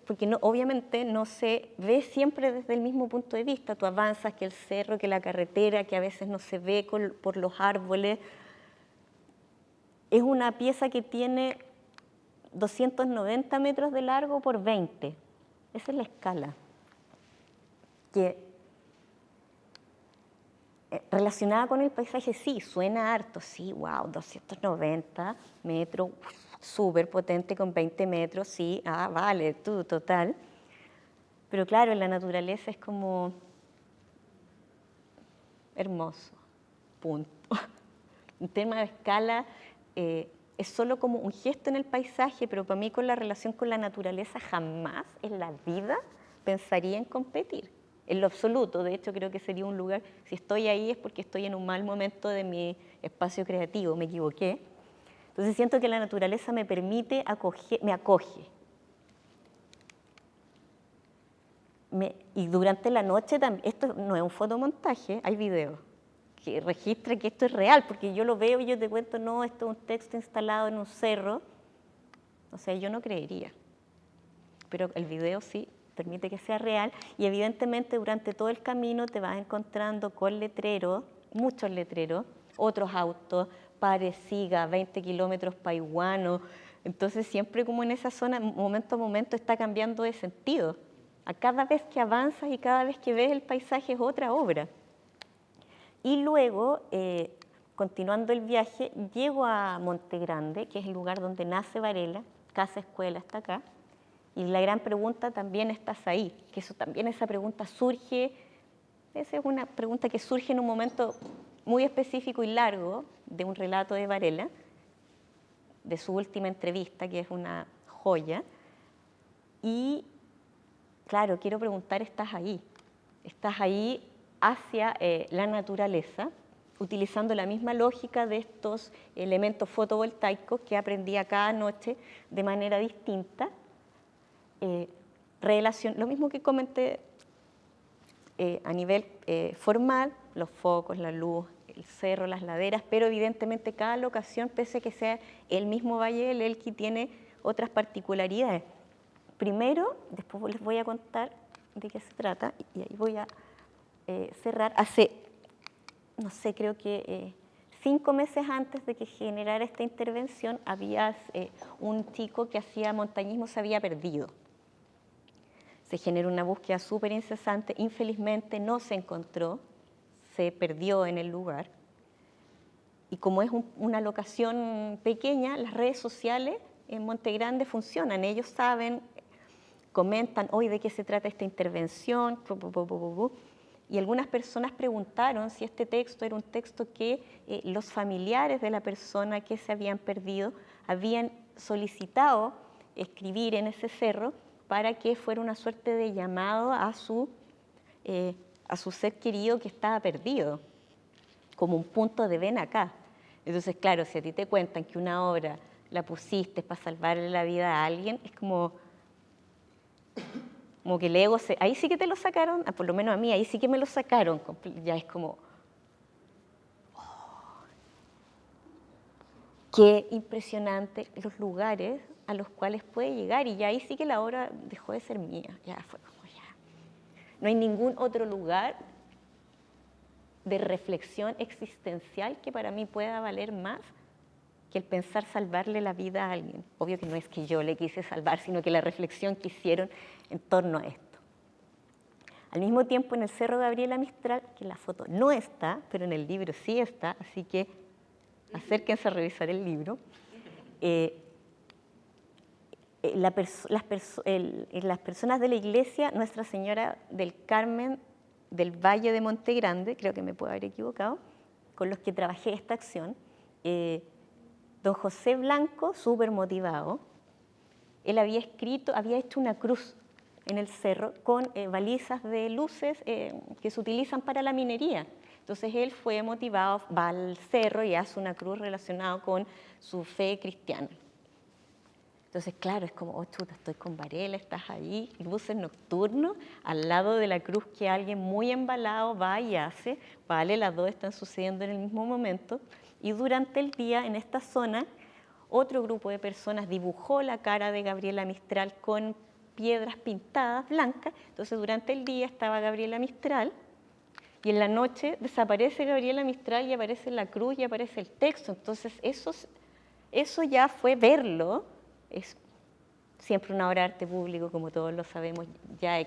porque obviamente no se ve siempre desde el mismo punto de vista. Tú avanzas, que el cerro, que la carretera, que a veces no se ve por los árboles, Es una pieza que tiene 290 metros de largo por 20. Esa es la escala. Que relacionada con el paisaje, sí, suena harto, sí, wow, 290 metros, súper potente con 20 metros, sí, vale, tú, total. Pero claro, en la naturaleza es como hermoso, punto. Un tema de escala es solo como un gesto en el paisaje, pero para mí con la relación con la naturaleza jamás en la vida pensaría en competir. En lo absoluto, de hecho creo que sería un lugar, si estoy ahí es porque estoy en un mal momento de mi espacio creativo, me equivoqué. Entonces siento que la naturaleza me permite me acoge. Y durante la noche también, esto no es un fotomontaje, hay videos que registra que esto es real, porque yo lo veo y yo te cuento, no, esto es un texto instalado en un cerro, o sea, yo no creería, pero el video sí permite que sea real, y evidentemente durante todo el camino te vas encontrando con letreros, muchos letreros, otros autos, pare, siga, 20 kilómetros para Iguano, entonces siempre como en esa zona, momento a momento está cambiando de sentido, a cada vez que avanzas y cada vez que ves el paisaje es otra obra. Y luego, continuando el viaje, llego a Monte Grande, que es el lugar donde nace Varela, casa escuela está acá, y la gran pregunta también estás ahí, que eso también esa pregunta surge, esa es una pregunta que surge en un momento muy específico y largo de un relato de Varela, de su última entrevista, que es una joya, y claro, quiero preguntar, ¿estás ahí hacia la naturaleza, utilizando la misma lógica de estos elementos fotovoltaicos que aprendí cada noche de manera distinta? Lo mismo que comenté a nivel formal, los focos, la luz, el cerro, las laderas, pero evidentemente cada locación, pese a que sea el mismo Valle del Elqui, tiene otras particularidades. Primero, después les voy a contar de qué se trata, y ahí voy a cerrar. Hace, no sé, creo que 5 meses antes de que generara esta intervención, había un chico que hacía montañismo, se había perdido. Se generó una búsqueda súper incesante, infelizmente no se encontró, se perdió en el lugar. Y como es una locación pequeña, las redes sociales en Monte Grande funcionan, ellos saben, comentan hoy de qué se trata esta intervención, y algunas personas preguntaron si este texto era un texto que los familiares de la persona que se habían perdido habían solicitado escribir en ese cerro para que fuera una suerte de llamado a su ser querido que estaba perdido, como un punto de ven acá. Entonces, claro, si a ti te cuentan que una obra la pusiste para salvarle la vida a alguien, es como que el ego ahí sí que te lo sacaron, por lo menos a mí, ahí sí que me lo sacaron, ya es como, qué impresionante los lugares a los cuales puede llegar, y ya ahí sí que la obra dejó de ser mía, ya fue como ya. No hay ningún otro lugar de reflexión existencial que para mí pueda valer más que el pensar salvarle la vida a alguien. Obvio que no es que yo le quise salvar, sino que la reflexión que hicieron en torno a esto. Al mismo tiempo, en el Cerro Gabriela Mistral, que la foto no está, pero en el libro sí está, así que acérquense a revisar el libro. Las personas de la iglesia Nuestra Señora del Carmen del Valle de Monte Grande, creo que me puedo haber equivocado, con los que trabajé esta acción, don José Blanco, súper motivado, él había hecho una cruz en el cerro con balizas de luces que se utilizan para la minería. Entonces él fue motivado, va al cerro y hace una cruz relacionada con su fe cristiana. Entonces, claro, es como, oh chuta, estoy con Varela, estás ahí, luces nocturnos, al lado de la cruz que alguien muy embalado va y hace, vale, las dos están sucediendo en el mismo momento, y durante el día en esta zona, otro grupo de personas dibujó la cara de Gabriela Mistral con piedras pintadas blancas, entonces durante el día estaba Gabriela Mistral, y en la noche desaparece Gabriela Mistral y aparece la cruz y aparece el texto, entonces esos eso ya fue verlo, es siempre una obra de arte público, como todos lo sabemos, ya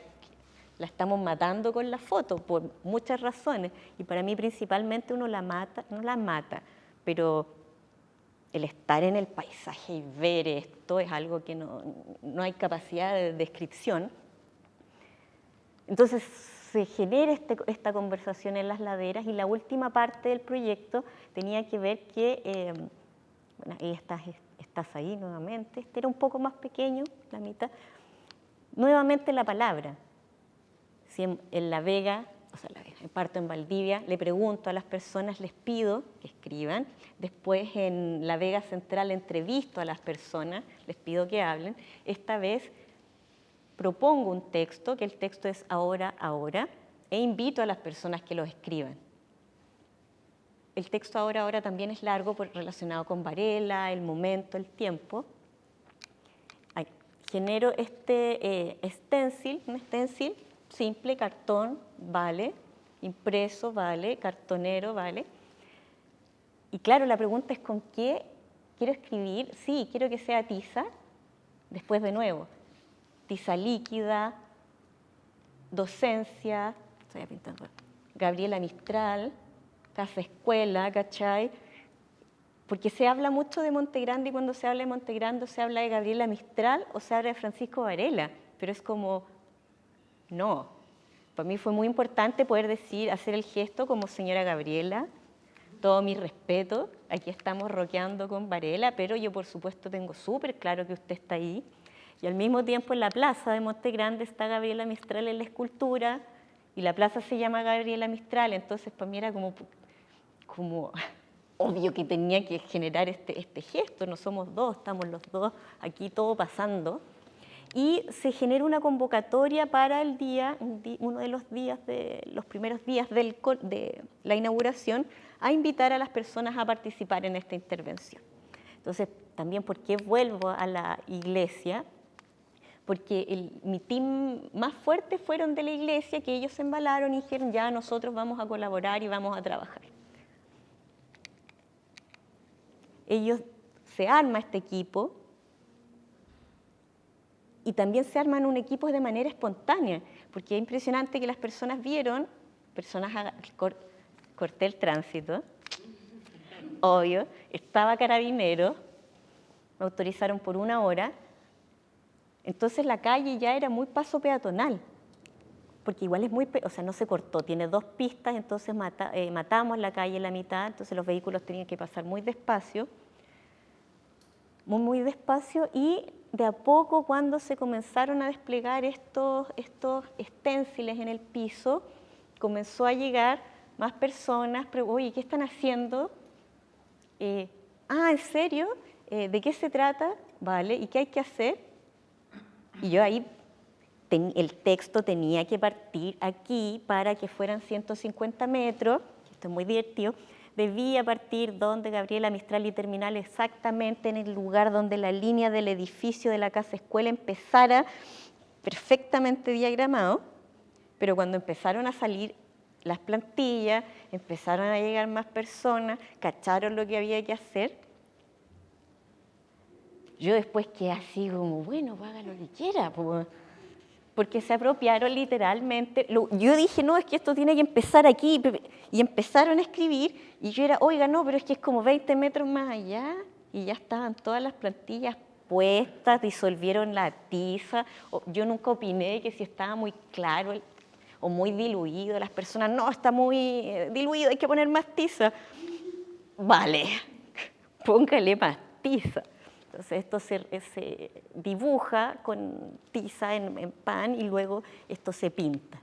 la estamos matando con la foto por muchas razones, y para mí principalmente uno la mata, no la mata, pero el estar en el paisaje y ver esto es algo que no hay capacidad de descripción. Entonces se genera esta conversación en las laderas, y la última parte del proyecto tenía que ver que, bueno, ahí estás ahí nuevamente, este era un poco más pequeño, la mitad, nuevamente la palabra. Si en La Vega, o sea, parto en Valdivia, le pregunto a las personas, les pido que escriban, después en La Vega Central entrevisto a las personas, les pido que hablen, esta vez propongo un texto, que el texto es Ahora, Ahora, e invito a las personas que lo escriban. El texto Ahora, Ahora también es largo relacionado con Varela, el momento, el tiempo. Genero este stencil, un stencil simple, cartón, vale, impreso, vale, cartonero, vale. Y claro, la pregunta es ¿con qué quiero escribir? Sí, quiero que sea tiza, después de nuevo, tiza líquida, docencia, estoy pintando, Gabriela Mistral, casa escuela, ¿cachai? Porque se habla mucho de Montegrande, y cuando se habla de Montegrande se habla de Gabriela Mistral o se habla de Francisco Varela, pero es como, no. Para mí fue muy importante poder decir, hacer el gesto como señora Gabriela, todo mi respeto, aquí estamos rockeando con Varela, pero yo por supuesto tengo súper claro que usted está ahí, y al mismo tiempo en la plaza de Montegrande está Gabriela Mistral en la escultura, y la plaza se llama Gabriela Mistral, entonces para mí era como obvio que tenía que generar este gesto, no somos dos, estamos los dos aquí todo pasando. Y se genera una convocatoria para el día, uno de los primeros días de la inauguración, a invitar a las personas a participar en esta intervención. Entonces, también, ¿por qué vuelvo a la iglesia? Porque mi team más fuerte fueron de la iglesia, que ellos se embalaron y dijeron, ya nosotros vamos a colaborar y vamos a trabajar. Se arma este equipo, y también se arman un equipo de manera espontánea, porque es impresionante que las personas vieron, corté el tránsito, obvio, estaba Carabinero, me autorizaron por 1 hora, entonces la calle ya era muy paso peatonal, porque igual es o sea, no se cortó, tiene 2 pistas, entonces matamos la calle en la mitad, entonces los vehículos tenían que pasar muy despacio, muy despacio, y de a poco, cuando se comenzaron a desplegar estos esténciles en el piso, comenzó a llegar más personas, pero, oye, ¿qué están haciendo? ¿En serio? ¿De qué se trata? Vale, ¿y qué hay que hacer? Y yo ahí, el texto tenía que partir aquí para que fueran 150 metros, esto es muy divertido, debía partir donde Gabriela Mistral y terminar exactamente en el lugar donde la línea del edificio de la casa escuela empezara, perfectamente diagramado, pero cuando empezaron a salir las plantillas, empezaron a llegar más personas, cacharon lo que había que hacer, yo después quedé así como, bueno, haga lo que quiera, porque se apropiaron literalmente. Yo dije, no, es que esto tiene que empezar aquí, y empezaron a escribir, y yo era, oiga, no, pero es que es como 20 metros más allá, y ya estaban todas las plantillas puestas, disolvieron la tiza. Yo nunca opiné que si estaba muy claro o muy diluido, las personas, no, está muy diluido, hay que poner más tiza. Vale, póngale más tiza. Entonces esto se dibuja con tiza en pan, y luego esto se pinta.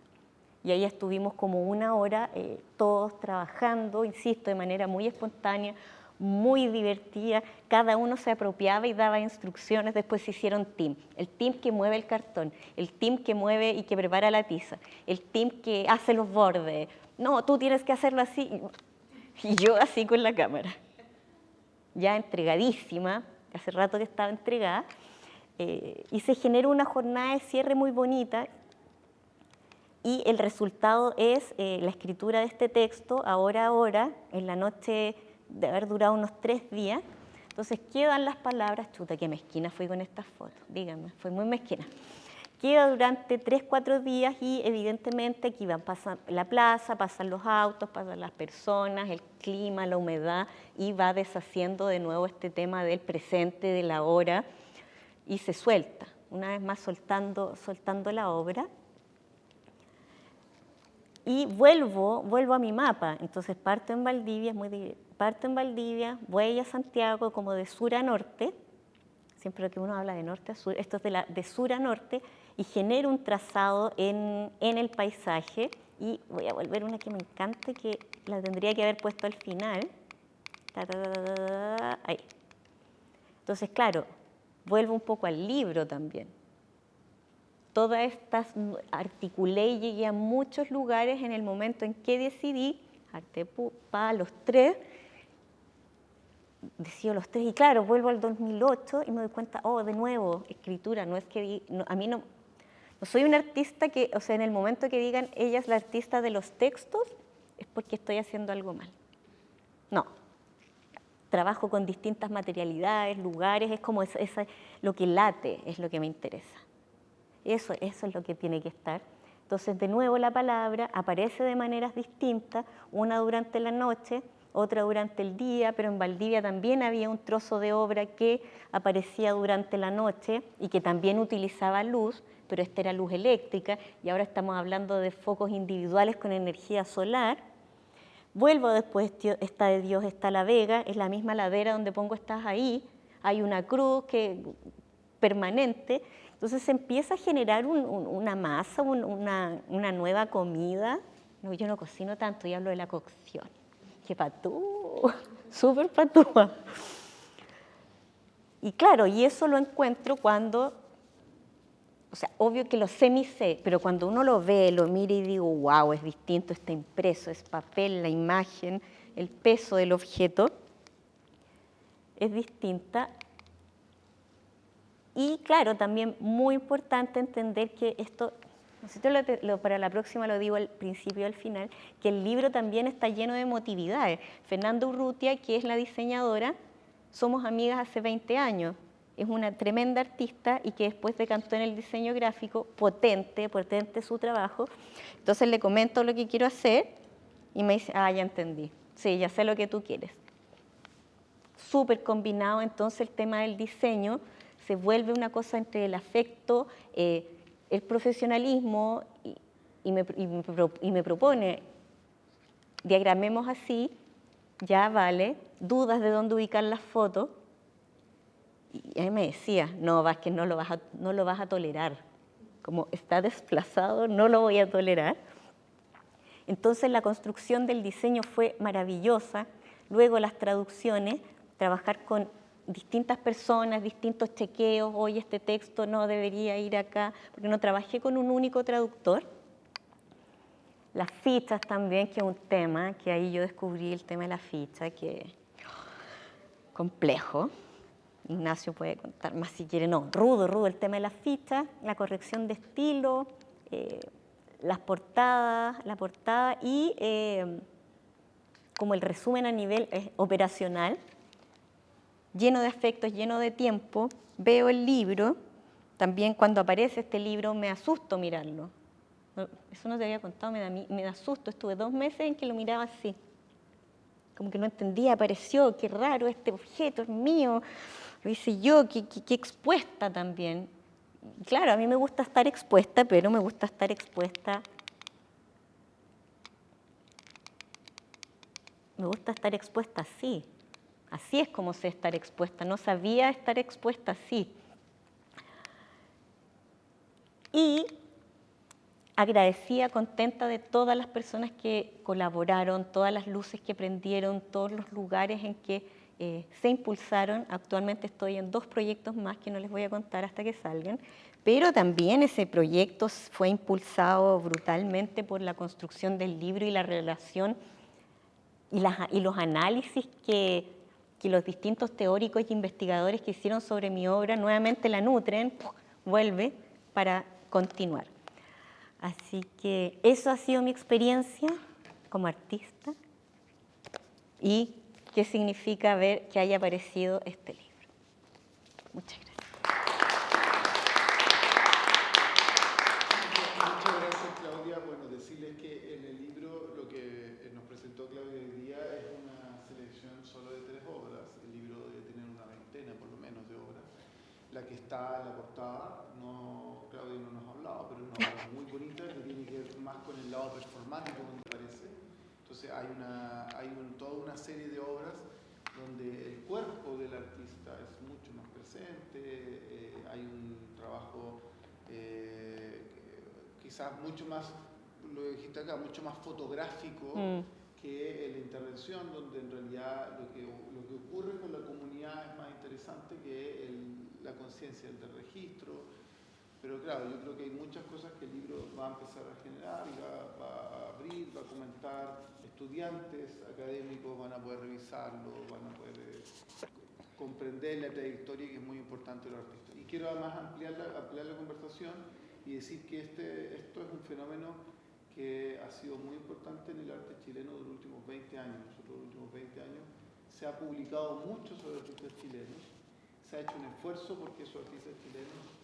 Y ahí estuvimos como 1 hora todos trabajando, insisto, de manera muy espontánea, muy divertida. Cada uno se apropiaba y daba instrucciones. Después se hicieron team. El team que mueve el cartón, el team que mueve y que prepara la tiza, el team que hace los bordes. No, tú tienes que hacerlo así. Y yo así con la cámara, ya entregadísima. Hace rato que estaba entregada, y se generó una jornada de cierre muy bonita, y el resultado es la escritura de este texto, Ahora, Ahora, en la noche de haber durado unos 3 días, Entonces quedan las palabras, chuta, qué mezquina fui con estas fotos, díganme, fue muy mezquina. Queda durante 3-4 días y evidentemente aquí van pasando la plaza, pasan los autos, pasan las personas, el clima, la humedad, y va deshaciendo de nuevo este tema del presente, de la hora, y se suelta, una vez más soltando la obra. Y vuelvo a mi mapa, entonces parto en Valdivia, voy a Santiago como de sur a norte, siempre que uno habla de norte a sur, esto es de sur a norte, y genero un trazado en el paisaje, y voy a volver una que me encanta, que la tendría que haber puesto al final. Ahí. Entonces, claro, vuelvo un poco al libro también. Todas estas articulé y llegué a muchos lugares en el momento en que decidí, Arequipa, los tres, decido los tres, y claro, vuelvo al 2008 y me doy cuenta, de nuevo, escritura, no es que, a mí no soy una artista que, o sea, en el momento que digan, ella es la artista de los textos, es porque estoy haciendo algo mal. No. Trabajo con distintas materialidades, lugares, es como lo que late, es lo que me interesa. Eso es lo que tiene que estar. Entonces, de nuevo, la palabra aparece de maneras distintas, una durante la noche, otra durante el día, pero en Valdivia también había un trozo de obra que aparecía durante la noche y que también utilizaba luz, pero esta era luz eléctrica, y ahora estamos hablando de focos individuales con energía solar. Vuelvo después, está de Dios, está la Vega, es la misma ladera donde pongo Estás ahí, hay una cruz permanente, entonces se empieza a generar una masa, una nueva comida. No, yo no cocino tanto, yo hablo de la cocción. ¡Qué patúa! Súper patúa. Y claro, y eso lo encuentro cuando, o sea, obvio que lo sé, pero cuando uno lo ve, lo mira y digo, wow, es distinto, está impreso, es papel, la imagen, el peso del objeto es distinta. Y claro, también muy importante entender que esto, para la próxima lo digo al principio y al final, que el libro también está lleno de emotividades. Fernanda Urrutia, que es la diseñadora, somos amigas hace 20 años. Es una tremenda artista y que después decantó en el diseño gráfico, potente su trabajo. Entonces le comento lo que quiero hacer y me dice, ya entendí, sí, ya sé lo que tú quieres. Súper combinado, entonces el tema del diseño se vuelve una cosa entre el afecto, el profesionalismo, y me propone, diagramemos así, ya vale, dudas de dónde ubicar las fotos, y él me decía, no, Vázquez, no lo vas a tolerar, como está desplazado, no lo voy a tolerar. Entonces la construcción del diseño fue maravillosa, luego las traducciones, trabajar con distintas personas, distintos chequeos, hoy este texto no debería ir acá, porque no trabajé con un único traductor. Las fichas también, que es un tema, que ahí yo descubrí el tema de la ficha, que es complejo. Ignacio puede contar más si quiere, no, rudo el tema de las fichas, la corrección de estilo, la portada y como el resumen a nivel operacional, lleno de afectos, lleno de tiempo. Veo el libro, también cuando aparece este libro me asusto mirarlo. Eso no te había contado, me da susto. Estuve 2 meses en que lo miraba así, como que no entendía, apareció, qué raro, este objeto es mío, lo hice yo, qué expuesta también. Claro, a mí me gusta estar expuesta, pero me gusta estar expuesta. Me gusta estar expuesta así. Así es como sé estar expuesta. No sabía estar expuesta así. Y agradecida, contenta de todas las personas que colaboraron, todas las luces que prendieron, todos los lugares en que se impulsaron. Actualmente estoy en 2 proyectos más que no les voy a contar hasta que salgan, pero también ese proyecto fue impulsado brutalmente por la construcción del libro y la relación y los análisis que los distintos teóricos y investigadores que hicieron sobre mi obra nuevamente la nutren, vuelve para continuar. Así que eso ha sido mi experiencia como artista y qué significa ver que haya aparecido este libro. Muchas gracias. Muchas gracias, Claudia. Bueno, decirles que en el libro lo que nos presentó Claudia hoy día es una selección solo de 3 obras. El libro debe tener una veintena, por lo menos, de obras. La que está en la portada, Claudia no nos ha hablado, pero es una obra muy bonita que tiene que ver más con el lado performático, me parece. Entonces hay toda una serie de obras donde el cuerpo del artista es mucho más presente, hay un trabajo quizás mucho más, lo dijiste acá, mucho más fotográfico que la intervención, donde en realidad lo que ocurre con la comunidad es más interesante que la conciencia del registro. Pero claro, yo creo que hay muchas cosas que el libro va a empezar a generar y va a abrir, va a comentar. Estudiantes académicos van a poder revisarlo, van a poder comprender la trayectoria, que es muy importante de los artistas. Y quiero además ampliar la conversación y decir que esto es un fenómeno que ha sido muy importante en el arte chileno de los últimos 20 años. Nosotros, los últimos 20 años, se ha publicado mucho sobre artistas chilenos, se ha hecho un esfuerzo porque esos artistas chilenos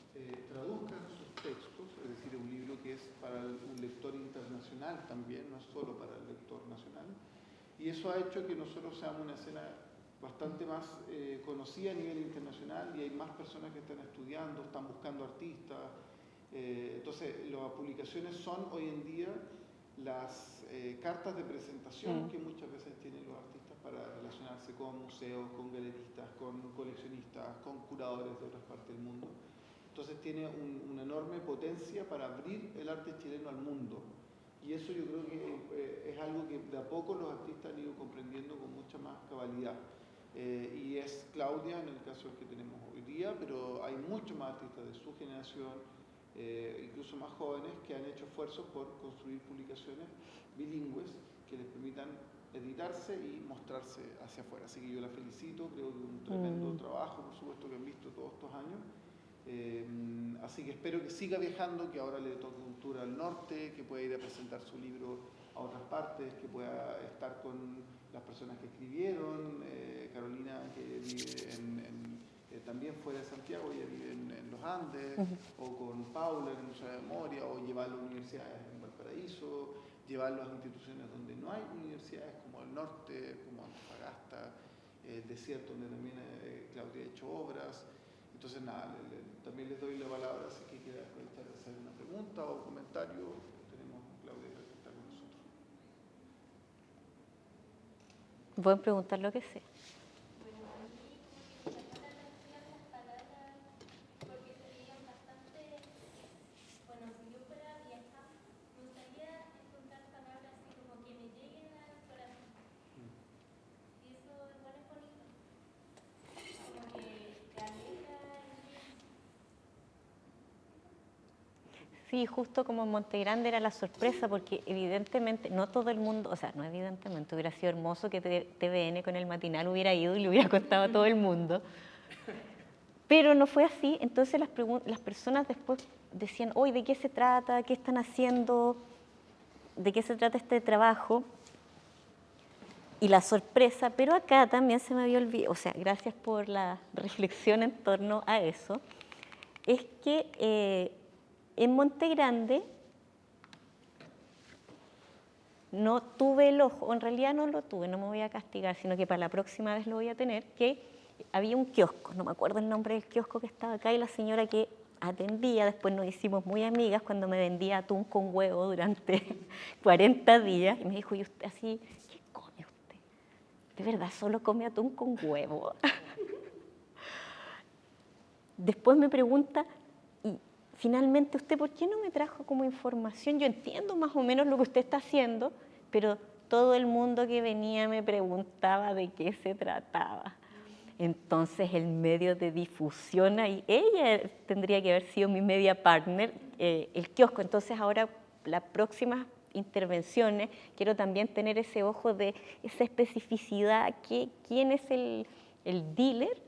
traduzcan sus textos, es decir, un libro que es para un lector internacional también, no es solo para el lector nacional, y eso ha hecho que nosotros seamos una escena bastante más conocida a nivel internacional y hay más personas que están estudiando, están buscando artistas. Entonces, las publicaciones son hoy en día las cartas de presentación que muchas veces tienen los artistas para relacionarse con museos, con galeristas, con coleccionistas, con curadores de otras partes del mundo. Entonces tiene una enorme potencia para abrir el arte chileno al mundo. Y eso yo creo que es algo que de a poco los artistas han ido comprendiendo con mucha más cabalidad. Y es Claudia en el caso que tenemos hoy día, pero hay muchos más artistas de su generación, incluso más jóvenes, que han hecho esfuerzos por construir publicaciones bilingües que les permitan editarse y mostrarse hacia afuera. Así que yo la felicito, creo que un tremendo trabajo, por supuesto, que han visto todos estos años. Así que espero que siga viajando, que ahora le toque un tour al norte, que pueda ir a presentar su libro a otras partes, que pueda estar con las personas que escribieron, Carolina, que vive también fuera de Santiago, ella vive en los Andes, o con Paula en el Museo de Memoria, o llevarlo a universidades en Valparaíso, llevarlo a instituciones donde no hay universidades, como el norte, como Antofagasta, el desierto, donde también Claudia ha hecho obras. Entonces, nada, también les doy la palabra, si que quiera aprovechar de hacer una pregunta o comentario. Tenemos a Claudia que está con nosotros. Pueden preguntar lo que sea. Sí, justo como en Monte Grande era la sorpresa, porque evidentemente, no todo el mundo, o sea, no evidentemente, hubiera sido hermoso que TVN con el matinal hubiera ido y le hubiera contado a todo el mundo, pero no fue así. Entonces las personas después decían, oye, ¿de qué se trata? ¿Qué están haciendo? ¿De qué se trata este trabajo? Y la sorpresa, pero acá también se me había olvidado, o sea, gracias por la reflexión en torno a eso, es que en Monte Grande no tuve el ojo, en realidad no lo tuve, no me voy a castigar, sino que para la próxima vez lo voy a tener, que había un kiosco, no me acuerdo el nombre del kiosco que estaba acá, y la señora que atendía, después nos hicimos muy amigas cuando me vendía atún con huevo durante 40 días, y me dijo, ¿y usted así, qué come usted? ¿De verdad solo come atún con huevo? Después me pregunta, finalmente, ¿usted por qué no me trajo como información? Yo entiendo más o menos lo que usted está haciendo, pero todo el mundo que venía me preguntaba de qué se trataba. Entonces, el medio de difusión ahí, ella tendría que haber sido mi media partner, el kiosco. Entonces, ahora, las próximas intervenciones, quiero también tener ese ojo de esa especificidad, quién es el dealer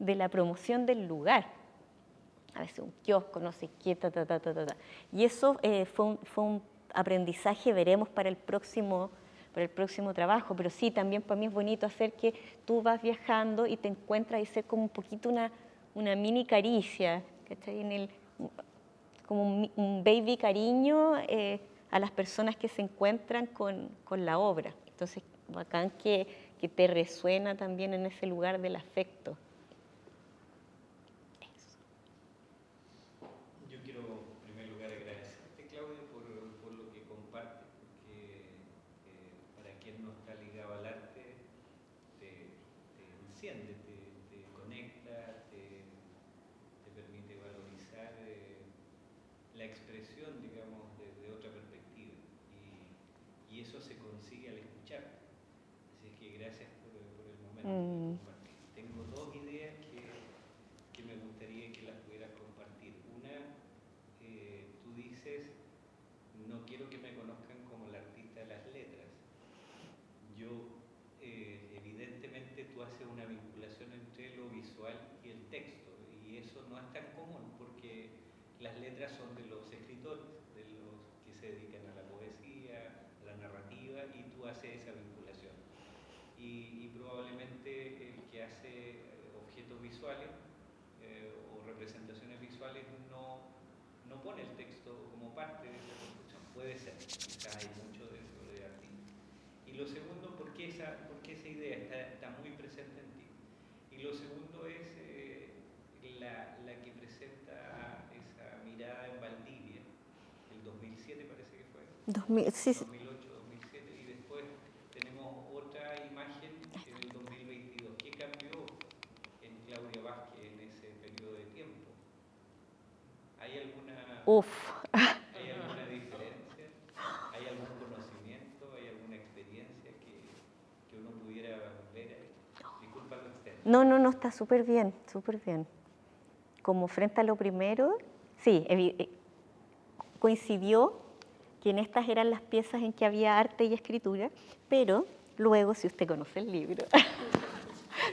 de la promoción del lugar. A veces un kiosco, no sé qué, Y eso fue un aprendizaje, veremos para el próximo para el próximo trabajo, pero sí, también para mí es bonito hacer que tú vas viajando y te encuentras y ser como un poquito una mini caricia, ¿cachai? Como un baby cariño a las personas que se encuentran con la obra. Entonces, bacán que te resuena también en ese lugar del afecto. Yo quiero, en primer lugar, agradecerte, Claudia, por lo que compartes, porque para quien no está ligado al arte, te enciende, te conecta, te permite valorizar la expresión, digamos, desde otra perspectiva. Y eso se consigue al escuchar. Así que gracias por el momento de compartir. Tengo dos ideas que me gustaría que las pudieras compartir. Una, tú dices, no quiero que me conozcan como la artista de las letras. Yo, evidentemente, tú haces una vinculación entre lo visual y el texto, y eso no es tan común porque las letras son de los escritores, de los que se dedican a la poesía, a la narrativa, y tú haces esa vinculación. Y probablemente el que hace objetos visuales o representaciones visuales no pone el texto como parte de esa construcción. Puede ser, quizás hay mucho de eso de artista. Y lo segundo, ¿por qué esa idea está muy presente en ti? Y lo segundo es la que presenta esa mirada en Valdivia, el 2007 parece que fue, 2008, 2007, y después tenemos otra imagen en el 2022. ¿Qué cambió en Claudia Vázquez en ese periodo de tiempo? ¿Hay alguna diferencia? ¿Hay algún conocimiento? ¿Hay alguna experiencia que uno pudiera ver ahí? Disculpa lo externo. No, está súper bien, súper bien. Como frente a lo primero, sí, coincidió que en estas eran las piezas en que había arte y escritura, pero luego, si usted conoce el libro,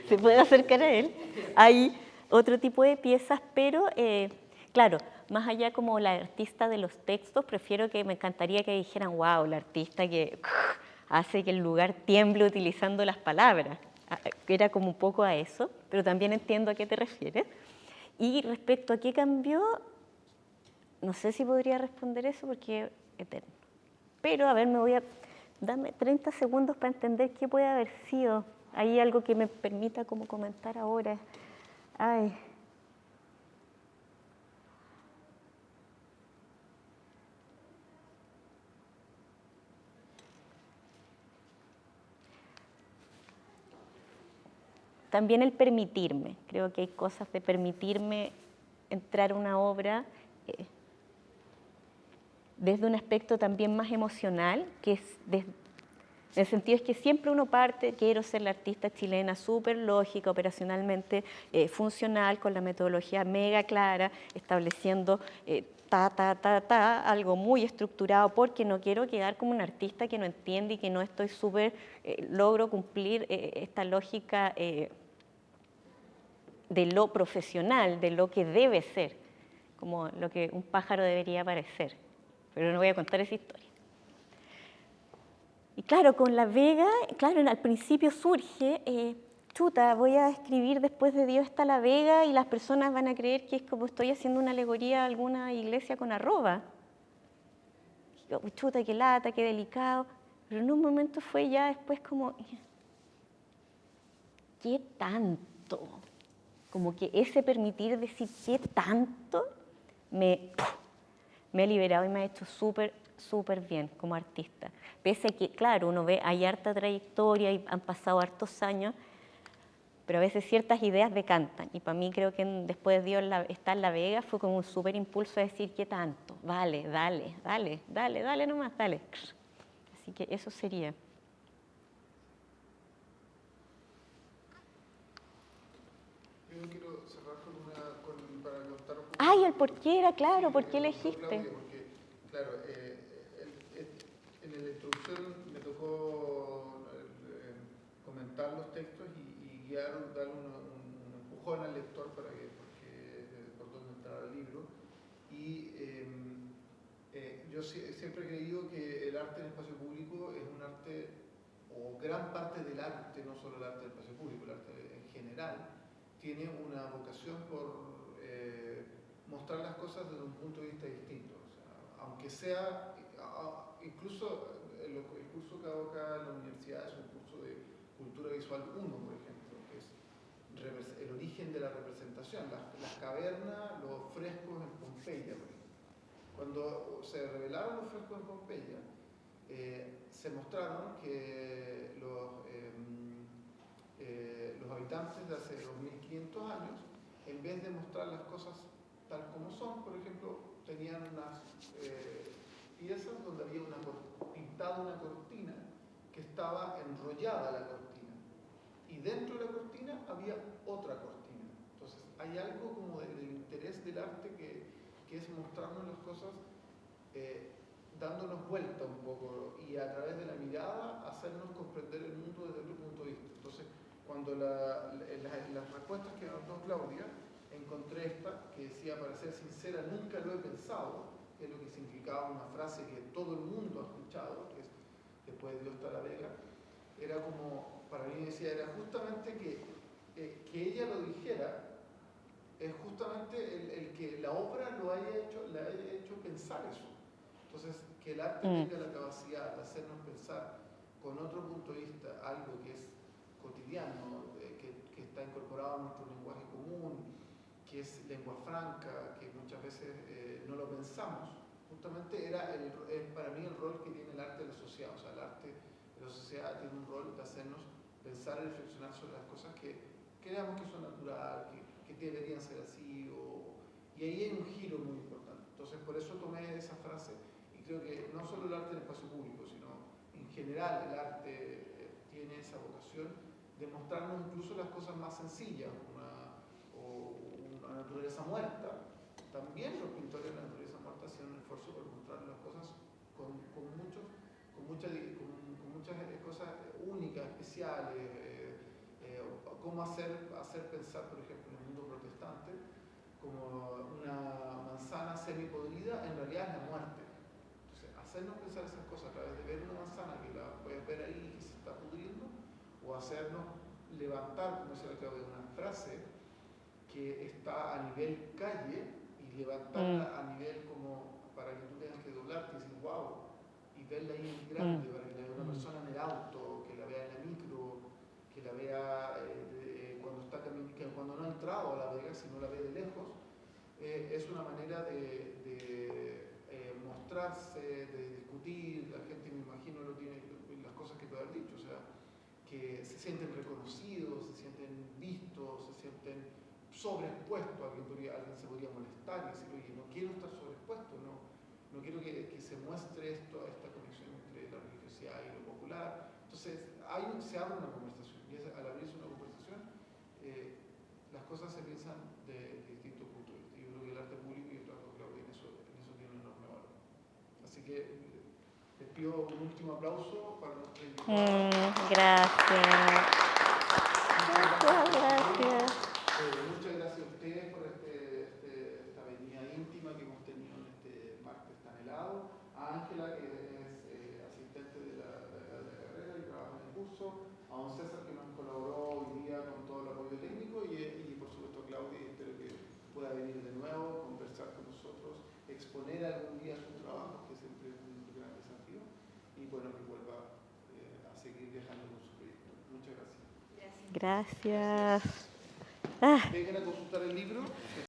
se puede acercar a él, hay otro tipo de piezas, pero claro, más allá como la artista de los textos, me encantaría que dijeran, wow, la artista que hace que el lugar tiemble utilizando las palabras. Era como un poco a eso, pero también entiendo a qué te refieres. Y respecto a qué cambió, no sé si podría responder eso porque es eterno. Pero, a ver, dame 30 segundos para entender qué puede haber sido. Hay algo que me permita como comentar ahora. Ay. También el permitirme. Creo que hay cosas de permitirme entrar a una obra desde un aspecto también más emocional, que es en el sentido es que siempre uno parte, quiero ser la artista chilena súper lógica, operacionalmente funcional, con la metodología mega clara, estableciendo algo muy estructurado, porque no quiero quedar como un artista que no entiende y que no estoy logro cumplir esta lógica de lo profesional, de lo que debe ser, como lo que un pájaro debería parecer. Pero no voy a contar esa historia. Y claro, con La Vega, claro, al principio surge, voy a escribir después de Dios está La Vega y las personas van a creer que es como estoy haciendo una alegoría a alguna iglesia con arroba. Qué lata, qué delicado. Pero en un momento fue ya después como, ¿qué tanto? Como que ese permitir decir qué tanto me ha liberado y me ha hecho súper bien como artista. Pese a que, claro, uno ve, hay harta trayectoria y han pasado hartos años, pero a veces ciertas ideas decantan. Y para mí creo que después de Dios está en La Vega fue como un súper impulso a decir qué tanto. Vale, dale nomás, dale. Así que eso sería. Yo quiero cerrar para contar un poco. Ay, el por qué era claro, sí, por qué elegiste. Claudia, porque, claro, en la introducción me tocó comentar los textos y guiar, darle un empujón al lector por donde entrara el libro. Y yo siempre he creído que el arte en espacio público es un arte o gran parte del arte, no solo el arte del espacio público, el arte en general, tiene una vocación por mostrar las cosas desde un punto de vista distinto. O sea, aunque sea, incluso el curso que hago acá en la universidad es un curso de Cultura Visual 1, por ejemplo, que es el origen de la representación, las cavernas, los frescos en Pompeya, por ejemplo. Cuando se revelaron los frescos en Pompeya, se mostraron que los habitantes de hace 2500 años, en vez de mostrar las cosas tal como son, por ejemplo, tenían unas piezas donde había pintada una cortina que estaba enrollada la cortina, y dentro de la cortina había otra cortina. Entonces hay algo como del interés del arte que es mostrarnos las cosas dándonos vuelta un poco, y a través de la mirada hacernos comprender el mundo desde otro punto de vista. Entonces, cuando las respuestas que nos dio Claudia, encontré esta que decía: para ser sincera, nunca lo he pensado, que es lo que significaba una frase que todo el mundo ha escuchado, que es después de Dios está la Vega. Era como, para mí decía, era justamente que ella lo dijera, es justamente el que la obra le haya hecho pensar eso. Entonces, que el arte tenga la capacidad de hacernos pensar con otro punto de vista algo que es cotidiano, que está incorporado a nuestro lenguaje común, que es lengua franca, que muchas veces no lo pensamos, justamente es para mí el rol que tiene el arte de la sociedad. O sea, el arte de la sociedad tiene un rol de hacernos pensar y reflexionar sobre las cosas que creamos que son naturales, que deberían ser así, y ahí hay un giro muy importante. Entonces, por eso tomé esa frase, y creo que no solo el arte en el espacio público, sino en general el arte tiene esa vocación de mostrarnos incluso las cosas más sencillas, una naturaleza muerta. También los pintores de la naturaleza muerta hacían un esfuerzo por mostrar las cosas con muchas cosas únicas, especiales, cómo hacer pensar, por ejemplo, en el mundo protestante, como una manzana semipodrida en realidad es la muerte. Entonces, hacernos pensar esas cosas a través de ver una manzana que la puedes ver ahí, que se está pudriendo, o hacernos levantar, como decía Claudia, una frase que está a nivel calle, y levantarla a nivel como para que tú tengas que doblarte y decir wow, y verla ahí en grande, para que la vea una persona en el auto, que la vea en la micro, que la vea cuando no ha entrado a la Vega, sino la ve de lejos. Es una manera de mostrarse, de discutir. La gente, me imagino, lo tiene, las cosas que tú has dicho, o sea, que se sienten reconocidos, se sienten vistos, se sienten sobreexpuestos. Alguien se podría molestar y decir: oye, no quiero estar sobreexpuesto, no quiero que se muestre esta conexión entre la religiosidad y lo popular. Entonces, se abre una conversación, y al abrirse una conversación, las cosas se piensan de distintos puntos de vista. Yo creo que el arte público, y yo trabajo, Claudia, en eso tiene un enorme valor. Así que les pido un último aplauso para nuestra invitada. Gracias. Gracias. Muchas gracias a ustedes por esta venida íntima que hemos tenido en este martes tan helado. A Ángela, que es asistente de la carrera y trabaja en el curso. A don César, que nos colaboró hoy día con todo el apoyo técnico, y por supuesto a Claudia, y espero que pueda venir de nuevo, conversar con nosotros, exponer algún día su trabajo, que siempre es un gran desafío, y bueno, que vuelva a seguir viajando con su proyecto. Muchas gracias. Gracias. Vengan a consultar el libro.